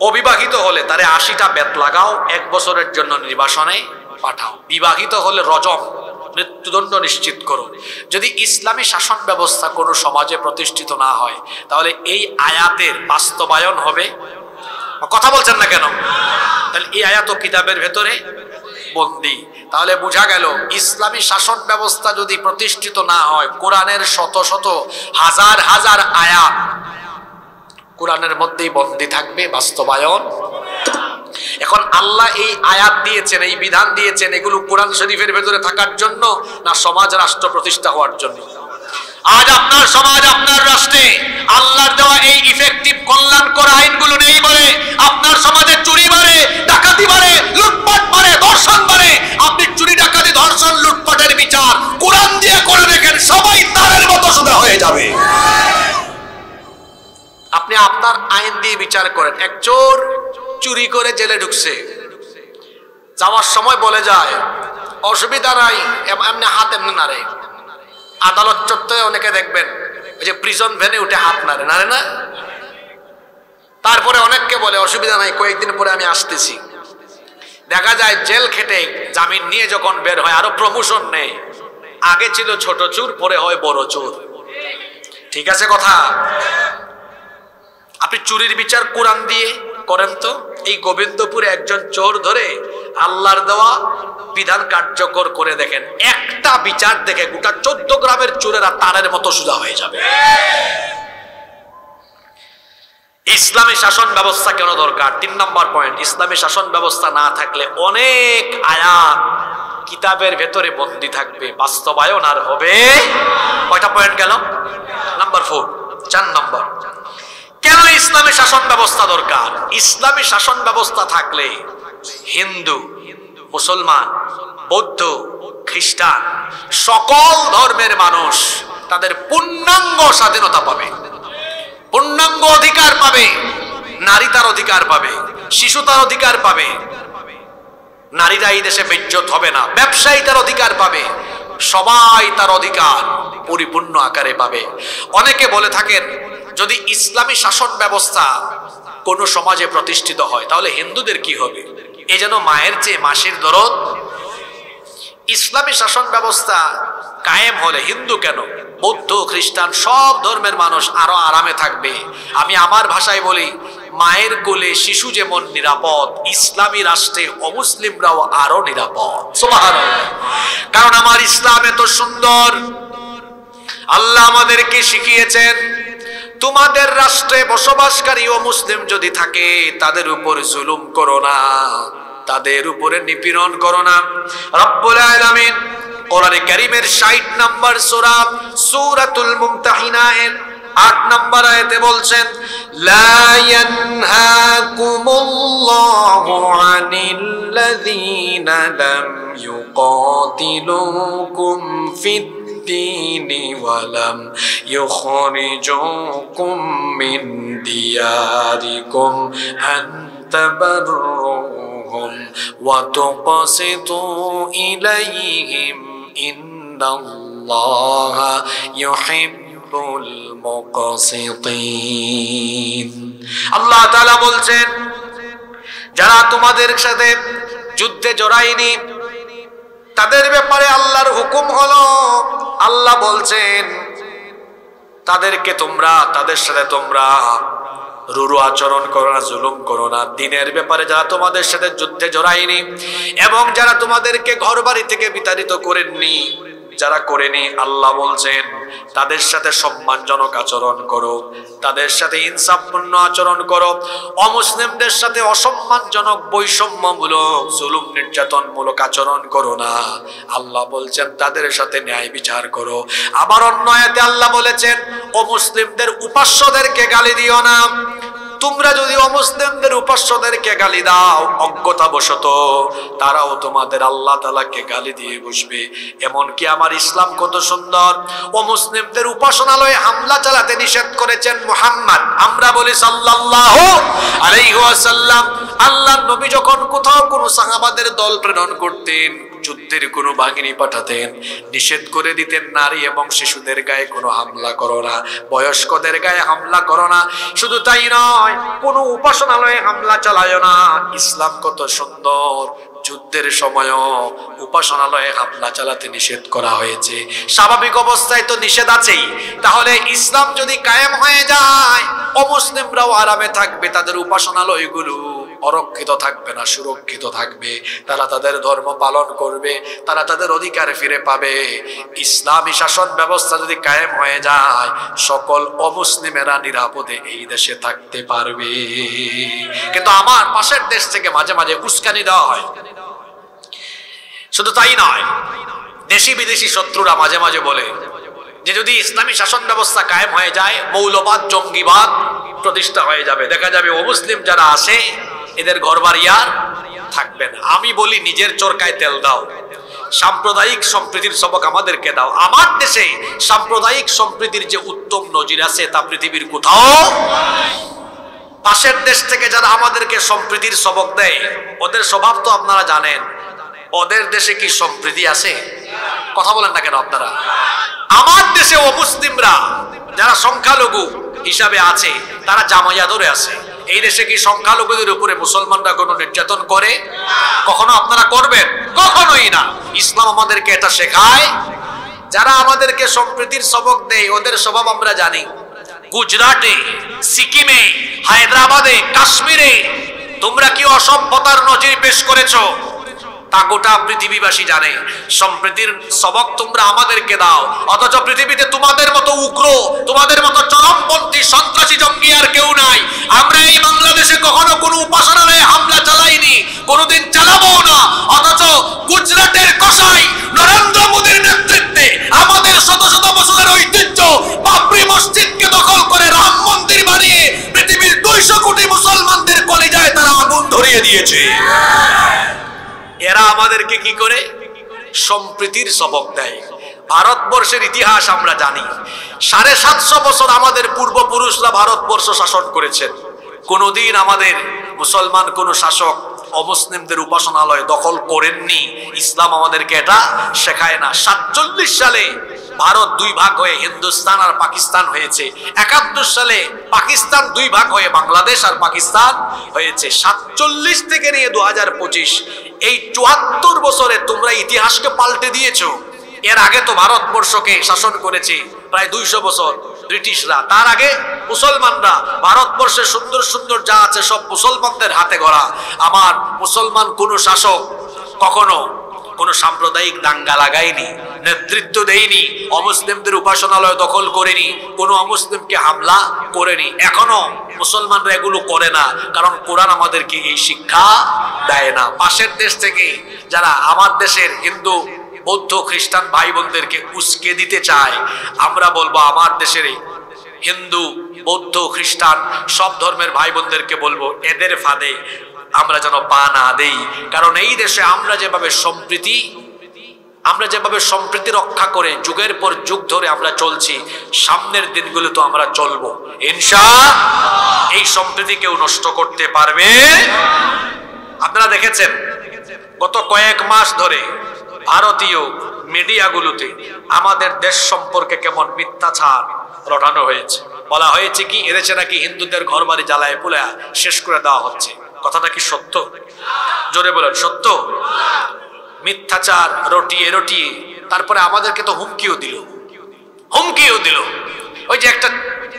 অবিবাহিত হলে তারে 80টা বেত লাগাও, 1 বছরের জন্য নির্বাসনে পাঠাও, বিবাহিত হলে রজম, মৃত্যুদণ্ড নিশ্চিত করো। যদি ইসলামী শাসন ব্যবস্থা কোনো সমাজে প্রতিষ্ঠিত না হয়, তাহলে এই আয়াতের বাস্তবায়ন হবে? কথা বলছেন না কেন? তাহলে এই আয়াত কিতাবের ভেতরে বন্দী। তাহলে বোঝা গেল, ইসলামী শাসন ব্যবস্থা যদি প্রতিষ্ঠিত না হয়, কোরআনের শত শত হাজার হাজার আয়াত কোরআনের মধ্যেই বন্দী থাকবে, বাস্তবায়ন। এখন আল্লাহ এই আয়াত দিয়েছেন, এই বিধান দিয়েছেন, এগুলো কোরআন শরীফের ভেতরে থাকার জন্য না সমাজ রাষ্ট্র প্রতিষ্ঠা হওয়ার জন্য? আজ আপনার সমাজ, আপনার রাষ্ট্রে আল্লাহর দেওয়া এই ইফেক্টিভ কল্যাণকর আইনগুলো নেই বলে আপনার সমাজে চুরি বাড়ে, ডাকাতি বাড়ে, লুটপাট বাড়ে, ধর্ষণ বাড়ে। আপনি চুরি, ডাকাতি, ধর্ষণ, লুটপাটের বিচার কোরআন দিয়ে করে দেখেন, সবাই তারের মতো সোজা হয়ে যাবে। আপনি আপনার আইন দিয়ে বিচার করেন। এক চোর চুরি করে জেলে ঢুকছে, যাওয়ার সময় বলে যায় অসুবিধা নাই, এমনি হাত এমনি নাড়ে। আদালত চত্বরে অনেকে দেখবেন ওই যে প্রিজন ভ্যানে উঠে হাত নাড়ে, নাড়ে না? তারপরে অনেককে বলে অসুবিধা নাই, কয়েকদিন পরে আমি আসতেছি। দেখা যায় জেল খেটে জামিন নিয়ে যখন বের হয়, আরো প্রমোশন নেয়। আগে ছিল ছোট চোর, পরে হয় বড় চোর। ঠিক আছে কথা? আপনি চুরির বিচার কোরআন দিয়ে করেন তো। এই গোবিন্দপুরে একজন চোর ধরে আল্লাহর দেওয়া বিধান কার্যকর করে দেখেন, একটা বিচার দেখে গোটা 14 গ্রামের চোরেরা তারের মতো সোজা হয়ে যাবে। ইসলামী শাসন ব্যবস্থা কেন দরকার? 3 নম্বর পয়েন্ট, ইসলামী শাসন ব্যবস্থা না থাকলে অনেক আয়াত কিতাবের ভেতরে বন্দী থাকবে, বাস্তবায়ন আর হবে। কয়টা পয়েন্ট গেল? নাম্বার 4, 4 নম্বর। কেন ইসলামী শাসন ব্যবস্থা দরকার? ইসলামী শাসন ব্যবস্থা থাকলে হিন্দু, মুসলমান, বৌদ্ধ, খ্রিস্টান, সকল ধর্মের মানুষ তাদের পূর্ণাঙ্গ স্বাধীনতা পাবে, পূর্ণাঙ্গ অধিকার পাবে। নারী তার অধিকার পাবে, শিশু তার অধিকার পাবে, নারীরা এই দেশে বেইজ্জত হবে না, ব্যবসায়ী তার অধিকার পাবে, সবাই তার অধিকার পরিপূর্ণ আকারে পাবে। অনেকে বলে থাকেন, যদি ইসলামী শাসন ব্যবস্থা কোন সমাজে প্রতিষ্ঠিত হয়, তাহলে হিন্দুদের কি হবে? এ যেন মায়ের চেয়ে মাসির দরদ। ইসলামী শাসন ব্যবস্থা কায়েম হলে হিন্দু কেন, বৌদ্ধ, খ্রিস্টান, সব ধর্মের মানুষ আরো আরামে থাকবে। আমি আমার ভাষায় বলি, মায়ের কোলে শিশু যেমন নিরাপদ, ইসলামী রাষ্ট্রে অমুসলিমরাও আরো নিরাপদ। সুবহানাল্লাহ। কারণ আমার ইসলাম এত সুন্দর। আল্লাহ আমাদেরকে শিখিয়েছেন, তোমাদের রাষ্ট্রে বসবাসকারী ও মুসলিম যদি থাকে, তাদের উপর জুলুম করো না, তাদের উপরে নিপীড়ন করো না। রব্বুল আলামিন কোরআনে কারীমের 60 নম্বর সূরা সূরাতুল মুমতাহিনা এর 8 নম্বর আয়াতে বলছেন, লা ইয়ানহাকুমুল্লাহু আনিল্লাযীনা লাম ইউকাতিলুকুম ফিদ الدين ولم يخرجوكم من دياركم أن تبروهم وتقسطوا إليهم إن الله يحب المقسطين। আল্লাহ তাআলা বলছেন, যারা তোমাদের সাথে যুদ্ধে জড়ায়নি তাদের ব্যাপারে আল্লাহর হুকুম হলো, আল্লাহ বলছেন তাদের সাথে তোমরা রুরু আচরণ করো না, জুলুম করো না। দিনের ব্যাপারে যারা তোমাদের সাথে যুদ্ধে জড়ায়নি এবং যারা তোমাদেরকে ঘর বাড়ি থেকে বিতাড়িত করেননি, যারা করেনি, আল্লাহ বলছেন তাদের সাথে সম্মানজনক আচরণ করো, তাদের সাথে ইনসাফপূর্ণ আচরণ করো। অমুসলিমদের সাথে অসম্মানজনক, বৈষম্যমূলক, জুলুম নির্যাতনমূলক আচরণ করো না। আল্লাহ বলছেন তাদের সাথে ন্যায় বিচার করো। আবার অন্য আয়াতে আল্লাহ বলেছেন অমুসলিমদের উপাস্যদেরকে গালি দিও না। তোমরা যদি অমুসলিমদের উপাস্যদেরকে গালি দাও অজ্ঞতাবশত, তারাও তোমাদের আল্লাহ তাআলাকে গালি দিয়ে বসবে। এমনকি আমার ইসলাম কত সুন্দর, অমুসলিমদের উপাসনালয়ে হামলা চালাতে নিষেধ করেছেন মুহাম্মদ। আমরা বলি সাল্লাল্লাহু আলাইহি ওয়াসাল্লাম। আল্লাহর নবী যখন কোথাও কোনো সাহাবাদের দল প্রেরণ করতেন, যুদ্ধের কোনো বাহিনী পাঠাতেন, নিষেধ করে দিতেন নারী এবং শিশুদের গায়ে কোনো হামলা করো না, বয়স্কদের গায়ে হামলা করো না। শুধু তাই নয়, কোনো উপাসনালয়ে হামলা চালায় না। ইসলাম কত সুন্দর, যুদ্ধের সময়ও উপাসনালয়ে হামলা চালাতে নিষেধ করা হয়েছে। স্বাভাবিক অবস্থায় তো নিষেধ আছেই, তাহলে ইসলাম যদি কায়েম হয়ে যায় অমুসলিমরাও আরামে থাকবে, তাদের উপাসনালয়গুলো অরক্ষিত থাকবে না, সুরক্ষিত থাকবে। তারা তাদের ধর্ম পালন করবে, তারা তাদের অধিকার ফিরে পাবে। ইসলামী শাসন ব্যবস্থা যদি কায়েম হয়ে যায় সকল অমুসলিমেরা নিরাপদে এই দেশে থাকতে পারবে। কিন্তু আমার পাশের দেশ থেকে মাঝে মাঝে উস্কানি দেওয়া হয়। শুধু তাই নয়, দেশি বিদেশি শত্রুরা মাঝে মাঝে বলে যে যদি ইসলামী শাসন ব্যবস্থা কায়েম হয়ে যায় মৌলবাদ, জঙ্গিবাদ প্রতিষ্ঠা হয়ে যাবে, দেখা যাবে অমুসলিম যারা আসে এদের ঘরবাড়ি আর থাকবে না। আমি বলি নিজের চরকায় তেল দাও, সাম্প্রদায়িক সম্প্রীতির সবক আমাদেরকে দাও। আমার দেশে সাম্প্রদায়িক সম্প্রীতির যে উত্তম নজির আছে তা পৃথিবীর কোথাও। পাশের দেশ থেকে যারা আমাদেরকে সম্প্রীতির সবক দেয় ওদের স্বভাব তো আপনারা জানেন। ওদের দেশে কি সম্প্রীতি আছে? কথা বলেন না কেন আপনারা? আমার দেশে অমুসলিমরা যারা সংখ্যালঘু হিসাবে আছে তারা জামাইয়া ধরে আছে। এই দেশে কি সংখ্যালঘুদের উপরে মুসলমানরা কোনো নির্যাতন করে? কখনো আপনারা করবেন? কখনোই না। ইসলাম আমাদেরকে এটা শেখায়। যারা আমাদেরকে সম্প্রীতির সবক দেয় ওদের স্বভাব আমরা জানি। গুজরাটে, সিকিমে, হায়দ্রাবাদে, কাশ্মীরে তোমরা কি অসভ্যতার নজির পেশ করেছো তা গোটা পৃথিবীবাসী জানে। সম্প্রীতির সবক তোমরা আমাদেরকে দাও, অথচ পৃথিবীতে তোমাদের মতো উগ্র, তোমাদের মতো চরমপন্থী সন্ত্রাসী জঙ্গি আর কেউ নাই। আমরা এই বাংলাদেশে কখনো কোনো উপাসনালয়ে হামলা চালাইনি, কোনোদিন চালাবো না। অথচ গুজরাটের কসাই নরেন্দ্র মোদীর নেতৃত্বে আমাদের শত শত বছরের ঐতিহ্য বাবরি মসজিদকে দখল করে রাম মন্দির বানিয়ে পৃথিবীর 200 কোটি মুসলমানদের কলিজায় তারা আগুন ধরিয়ে দিয়েছে। এরা আমাদেরকে কি করে? সম্প্রীতির সবক দেয়। ভারতবর্ষের ইতিহাস আমরা জানি। 750 বছর আমাদের পূর্বপুরুষরা ভারতবর্ষ শাসন করেছেন। কোনদিন আমাদের মুসলমান কোন শাসক অমুসলিমদের উপাসনালয় দখল করেননি। ইসলাম আমাদেরকে এটা শেখায় না। 47 সালে ভারত 2 ভাগ হয়ে হিন্দুস্তান আর পাকিস্তান হয়েছে। 71 সালে পাকিস্তান 2 ভাগ হয়ে বাংলাদেশ আর পাকিস্তান হয়েছে। 47 থেকে নিয়ে 2025 এই 74 বছরে তোমরা ইতিহাসকে পাল্টে দিয়েছো। এর আগে তো ভারতবর্ষকে শাসন করেছে প্রায় 200 বছর ব্রিটিশরা। তার আগে মুসলমানরা। ভারতবর্ষে সুন্দর সুন্দর যা আছে সব মুসলমানদের হাতে গড়া। আমার মুসলমান কোন শাসক কখনো কোনো সাম্প্রদায়িক দাঙ্গা লাগায়নি, নেতৃত্ব দেয়নি, অমুসলিমদের উপাসনালয় দখল করেনি, কোনো অমুসলিমকে হামলা করেনি। এখনো মুসলমানরা এগুলো করে না, কারণ কোরআন আমাদেরকে এই শিক্ষা দেয় না। পাশের দেশ থেকে যারা আমার দেশের হিন্দু, বৌদ্ধ, খ্রিস্টান ভাই বোনদেরকে উস্কে দিতে চায়, আমরা বলবো আমার দেশের হিন্দু, বৌদ্ধ, খ্রিস্টান সব ধর্মের ভাই বোনদেরকে বলবো এদের ফাঁদে আমরা যেন পা না দেই। কারণ এই দেশে আমরা যেভাবে সম্প্রীতি রক্ষা করে যুগের পর যুগ ধরে আমরা চলছি, সামনের দিনগুলো তো আমরা চলবো ইনশাআল্লাহ। এই সম্প্রীতি কেউ নষ্ট করতে পারবে? আপনারা দেখেছেন গত কয়েক মাস ধরে ভারতীয় মিডিয়াগুলোতে আমাদের দেশ সম্পর্কে কেমন মিথ্যাচার রটানো হয়েছে। বলা হয়েছে কি এদেশে নাকি হিন্দুদের ঘর বাড়ি জ্বালায় পুড়ে শেষ করে দেওয়া হচ্ছে। কথাটা কি সত্য? জোরে বলেন, সত্য? মিথ্যাচার রটিয়ে রটিয়ে তারপরে আমাদেরকে তো হুমকিও দিল। ওই যে একটা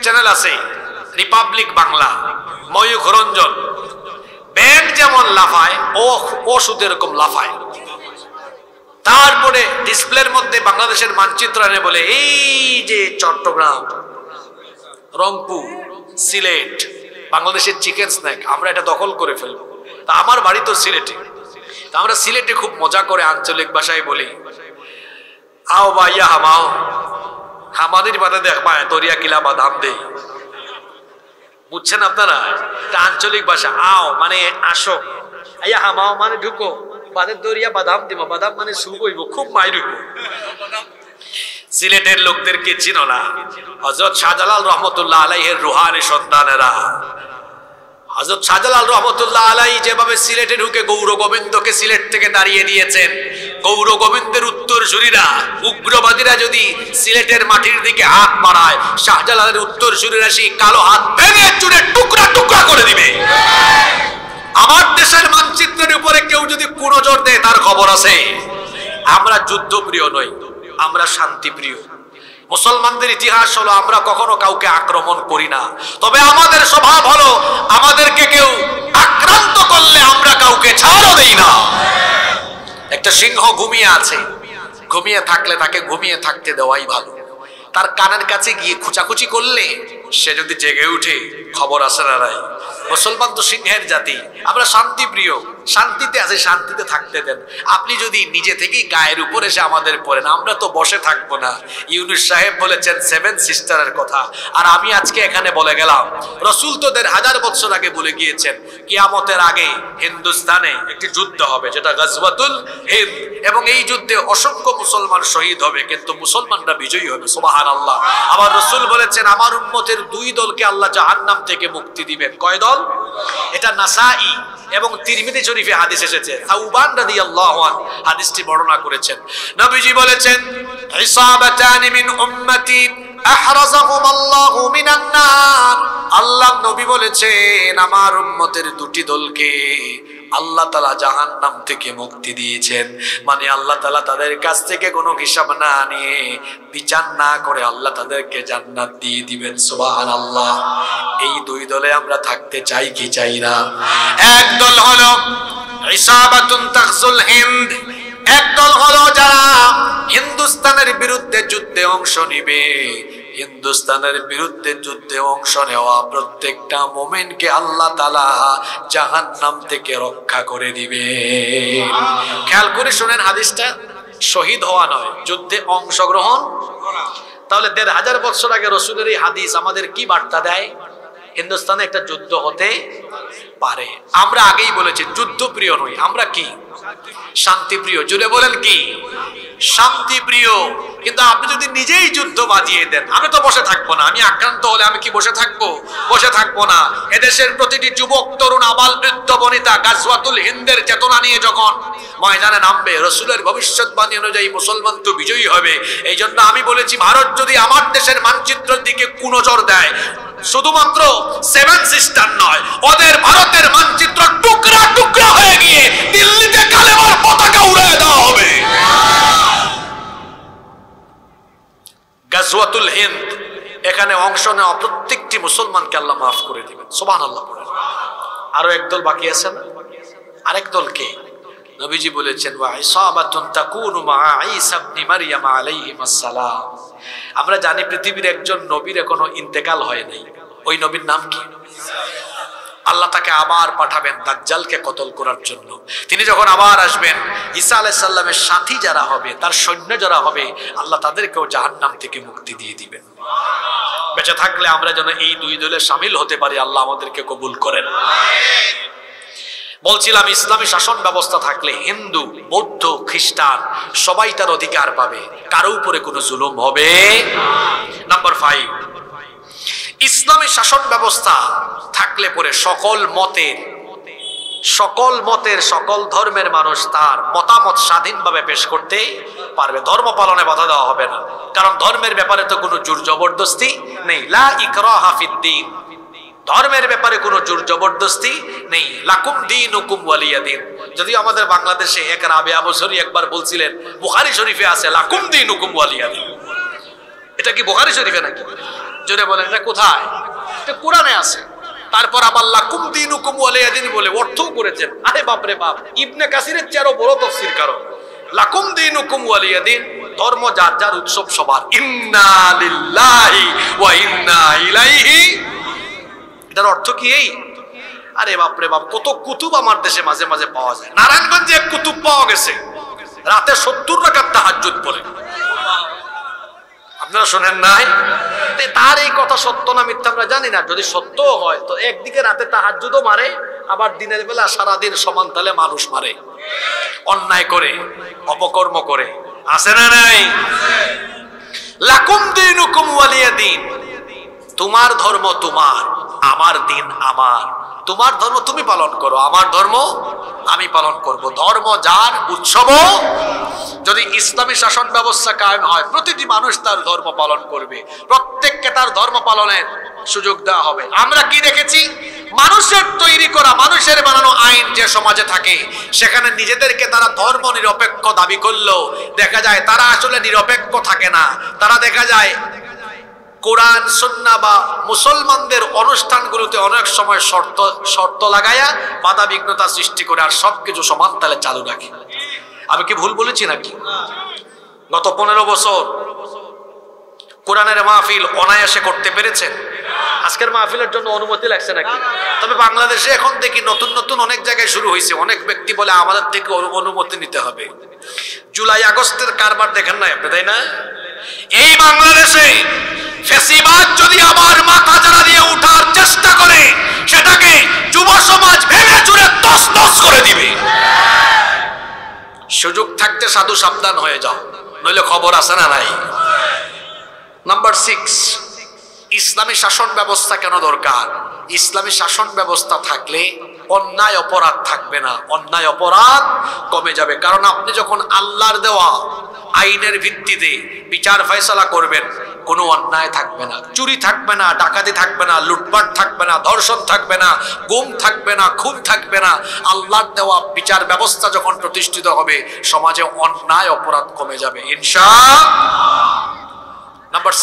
চ্যানেল আছে রিপাবলিক বাংলা, ময়ূখ রঞ্জন, ব্যাংক যেমন লাফায় ও শুধু এরকম লাফায়। তারপরে ডিসপ্লের মধ্যে বাংলাদেশের মানচিত্র এনে বলে এই যে চট্টগ্রাম, রংপুর, সিলেট বাংলাদেশের চিকেন স্ন্যাক, আমরা এটা দখল করে ফেলবো। তা আমার বাড়ি তো সিলেটে, তা আমরা সিলেটে খুব মজা করে আঞ্চলিক ভাষায় বলি, আও ভাইয়া হামাও, হামাদের বাদে দেখবা দরিয়া কিলা বাদাম দেই। বুঝছেন আপনারা? এটা আঞ্চলিক ভাষা। আও মানে আসো, আইয়া হামাও মানে ঢুকো, বাদের দরিয়া বাদাম দিব, বাদাম মানে সুপ হইব, খুব মাইর হইব। সিলেটের লোকদেরকে চিনো না? হযরত শাহজালাল রহমতুল্লাহ আলাইহির রুহানি সন্তানেরা, হযরত শাহজালাল রহমতুল্লাহ আলাইহি যেভাবে সিলেটে ঢুকে গৌর গোবিন্দকে সিলেট থেকে দাঁড়িয়ে দিয়েছেন, গৌর গোবিন্দের উত্তরসূরিরা উগ্রবাদীরা যদি সিলেটের মাটির দিকে হাত বাড়ায়, শাহজালালের উত্তরসূরিরা সেই কালো হাত ভেঙে চুরে টুকরা টুকরা করে দিবে। আমার দেশের মানচিত্রের উপরে কেউ যদি কুনজর দেয় তার খবর আছে। আমরা যুদ্ধপ্রিয় নই, আমরা শান্তিপ্রিয়। মুসলমানদের ইতিহাস হলো আমরা কখনো কাউকে আক্রমণ করি না, তবে আমাদের স্বভাব হলো আমাদেরকে কেউ আক্রান্ত করলে আমরা কাউকে ছাড়ও দেই না। একটা সিংহ ঘুমিয়ে আছে, ঘুমিয়ে থাকলে তাকে ঘুমিয়ে থাকতে দেওয়াই ভালো। তার কানের কাছে গিয়ে খুচাখুচি করলে সে যদি জেগে উঠে খবর আসে না রাই। মুসলমান তো সিংহের জাতি, আমরা শান্তিপ্রিয়, শান্তিতে আছে, শান্তিতে থাকতে দেন। আপনি যদি নিজে থেকেই গায়ের উপর এসে আমাদের পড়েন, আমরা তো বসে থাকবো না। ইউনুস সাহেব বলেছেন 7 সিস্টারের কথা, আর আমি আজকে এখানে বলে গেলাম। রসুল তো 1500 বছর আগে বলে গিয়েছেন কিয়ামতের আগে হিন্দুস্তানে একটি যুদ্ধ হবে, যেটা গাজওয়াতুল হিন্দ, এবং এই যুদ্ধে অসংখ্য মুসলমান শহীদ হবে, কিন্তু মুসলমানরা বিজয়ী হবে। সুবহানাল্লাহ। আবার রসুল বলেছেন আমার উম্মতের 2 দলকে আল্লাহ জাহান্নাম থেকে মুক্তি দিবেন। কয় দল? এটা নাসাই এবং তিরমিজি শরীফে হাদিস এসেছে। সাউবান রাদিয়াল্লাহু আনহু হাদিসটি বর্ণনা করেছেন। নবীজি বলেছেন ইসাবাতানি মিন উম্মতি আহরাজাহুম আল্লাহু মিনান নার। আল্লাহ নবী বলেছেন আমার উম্মতের 2টি দলকে আল্লাহ তাআলা জাহান্নাম থেকে মুক্তি দিয়েছেন। মানে আল্লাহ তাআলা তাদের কাছ থেকে কোনো হিসাব না নিয়ে, বিচার না করে আল্লাহ তাদেরকে জান্নাত দিয়ে দিবেন। সুবহানাল্লাহ। এই 2 দলে আমরা থাকতে চাই কি চাই না? এক দল হলো ইসাবাতুন তাগজুল হিন্দ, এক দল হলো যারা হিন্দুস্তানের বিরুদ্ধে যুদ্ধে অংশ নেবে। হিন্দুস্তানের বিরুদ্ধে যুদ্ধে অংশ নেওয়া প্রত্যেকটা মুমিনকে আল্লাহ তাআলা জাহান্নাম থেকে রক্ষা করে দিবে। খেয়াল করে শুনেন হাদিসটা, শহীদ হওয়া নয়, যুদ্ধে অংশগ্রহণ করা। তাহলে 1500 বছর আগে রাসূলের এই হাদিস আমাদের কি বার্তা দেয়? হিন্দুস্তানে একটা যুদ্ধ হতে পারে। আমরা আগেই বলেছি যুদ্ধপ্রিয় নই, আমরা কি? শান্তিপ্রিয়। জুড়ে বলেন কি? শান্তিপ্রিয়। কিন্তু আপনি যদি নিজেই যুদ্ধ বাজিয়ে দেন, আমি তো বসে থাকবো না। আমি আক্রান্ত হলে আমি কি বসে থাকবো? বসে থাকবো না। এদেশের প্রতিটি যুবক, তরুণ, আবাল, বৃদ্ধ, বনিতা গাজওয়াতুল হিন্দের চেতনা নিয়ে যখন ময়দানে নামবে, রাসূলের ভবিষ্যৎবাণী অনুযায়ী মুসলমান তো বিজয়ী হবে। এই জন্য আমি বলেছি ভারত যদি আমার দেশের মানচিত্রের দিকে কুনজর দেয়, শুধুমাত্র 7 সিস্টার নয়, ওদের ভারতের মানচিত্র টুকরা টুকরা হয়ে গিয়ে দিল্লিতে কালেমার পতাকা উড়িয়ে দেওয়া হবে। গাজওয়াতুল হিন্দ, এখানে অংশ নেওয়া প্রত্যেকটি মুসলমানকে আল্লাহ মাফ করে দিবেন। সুবহানাল্লাহ। আরো একদল বাকি আছে না? আরেক দল কে? নবীজি বলেছেন ওয়া ইসাবাতুন তাকুনু মা ঈসা ইবনে মারইয়াম আলাইহিস সালাম। আমরা জানি পৃথিবীর একজন নবীর এখনো ইন্তেকাল হয় নাই। ওই নবীর নাম কি? আল্লাহ তাকে আবার পাঠাবেন দাজ্জালকে কতল করার জন্য। তিনি যখন আবার আসবেন, ঈসা আলাইহিস সালামের সাথী যারা হবে, তার সৈন্য যারা হবে, আল্লাহ তাদেরকেও জাহান্নাম থেকে মুক্তি দিয়ে দিবেন। বেঁচে থাকলে আমরা যেন এই 2 দলে শামিল হতে পারি। আল্লাহ আমাদেরকে কবুল করেন। বলছিলাম ইসলামী শাসন ব্যবস্থা থাকলে হিন্দু, বৌদ্ধ, খ্রিস্টান সবাই তার অধিকার পাবে, কারো উপরে কোনো জুলুম হবে না। নাম্বার 5, ইসলামী শাসন ব্যবস্থা থাকলে পরে সকল মতের সকল ধর্মের মানুষ তার মতামত স্বাধীনভাবে পেশ করতে পারবে। ধর্ম পালনে বাধা দেওয়া হবে না, কারণ ধর্মের ব্যাপারে তো কোনো জোর জবরদস্তি নেই। লা ইকরাহা ফিদ্দীন, ধর্মের ব্যাপারে কোনো জোর জবরদস্তি নেই। লাকুম দীনুকুম ওয়ালিয়া দীন। যদিও আমাদের বাংলাদেশে এক রাবিয়া বছরই একবার বলছিলেন, বুখারী শরীফে আছে লাকুম দীনুকুম ওয়ালিয়া দীন। এটা কি বুখারী শরীফে নাকি? জোরে বলেন, এটা কোথায়? এটা কোরআনে আছে। তারপর আবার লাকুম দীনুকুম ওয়ালিয়া দিন বলে অর্থও করেছেন। আরে বাপ রে বাপ, ইবনে কাসিরের চেয়েও বড় তাফসীর কারণ। লাকুম দীনুকুম ওয়ালিয়া দিন, ধর্ম যার যার, উৎসব সবার। ইন্না লিল্লাহি ওয়া ইন্না ইলাইহি, এটার অর্থ কি এই? আরে বাপ রে বাপ, কত কুতুব আমার দেশে মাঝে মাঝে পাওয়া যায়। নারায়ণগঞ্জে এক কুতুব পাওয়া গেছে, রাতে 70 রাকাত তাহাজ্জুদ পড়ে। আপনারা শোনেন নাই? তার এই কথা সত্য না মিথ্যা আমরা জানি না। যদি সত্য হয় তো একদিকে রাতে তাহাজ্জুদও মারে, আবার দিনের বেলা সারাদিন সমান তালে মানুষ মারে, অন্যায় করে, অপকর্ম করে। আছে না নাই? লাকুম দীনুকুম ওয়ালিয়া দিন, তোমার ধর্ম তোমার, আমার দিন আমার। তোমার ধর্ম তুমি পালন করো, আমার ধর্ম আমি পালন করব। ধর্ম যার, উৎসব। যদি ইসলামী শাসন ব্যবস্থা কায়েম হয়, প্রতিটি মানুষ তার ধর্ম পালন করবে, প্রত্যেককে তার ধর্ম পালনের সুযোগ দেওয়া হবে। আমরা কি দেখেছি? মানুষের তৈরি করা, মানুষের বানানো আইন যে সমাজে থাকে, সেখানে নিজেদেরকে তারা ধর্ম নিরপেক্ষ দাবি করলেও দেখা যায় তারা আসলে নিরপেক্ষ থাকে না। তারা দেখা যায় কোরআন সুন্নাহ বা মুসলমানদের অনুষ্ঠানগুলোতে অনেক সময় শর্ত লাগায়া বাধা বিঘ্নতা সৃষ্টি করে, আর সবকিছু সমান তালে চালু রাখে। আমি কি ভুল বলেছি নাকি? গত 15 বছর কোরআনের মাহফিল অনায়াসে করতে পেরেছেন? আজকের মাহফিলের জন্য অনুমতি লাগছে নাকি? তবে বাংলাদেশে এখন দেখি নতুন নতুন অনেক জায়গায় শুরু হয়েছে। অনেক ব্যক্তি বলে আমাদের থেকে অনুমতি নিতে হবে। জুলাই আগস্টের কারবার দেখেন না আপনি, তাই না? এই বাংলাদেশে ফ্যাসিবাদ যদি আবার মাথা চাড়া দিয়ে উঠার চেষ্টা করে, সেটাকে যুব সমাজ ভেঙে চুরে তছনছ করে দিবে। সুযোগ থাকতে সাধু সাবধান হয়ে যাও, নইলে খবর আছে না নাই? নাম্বার 6, ইসলামী শাসন ব্যবস্থা কেন দরকার? ইসলামী শাসন ব্যবস্থা থাকলে অন্যায় অপরাধ থাকবে না, অন্যায় অপরাধ কমে যাবে। কারণ আপনি যখন আল্লাহর দেওয়া আইনের ভিত্তিতে বিচার ফয়সালা করবেন, কোনো অন্যায় থাকবে না, চুরি থাকবে না, ডাকাতি থাকবে না, লুটপাট থাকবে না, ধর্ষণ থাকবে না, গুম থাকবে না, খুন থাকবে না। আল্লাহর দেওয়া বিচার ব্যবস্থা যখন প্রতিষ্ঠিত হবে, সমাজে অন্যায় অপরাধ কমে যাবে ইনশাআল্লাহ। নাম্বার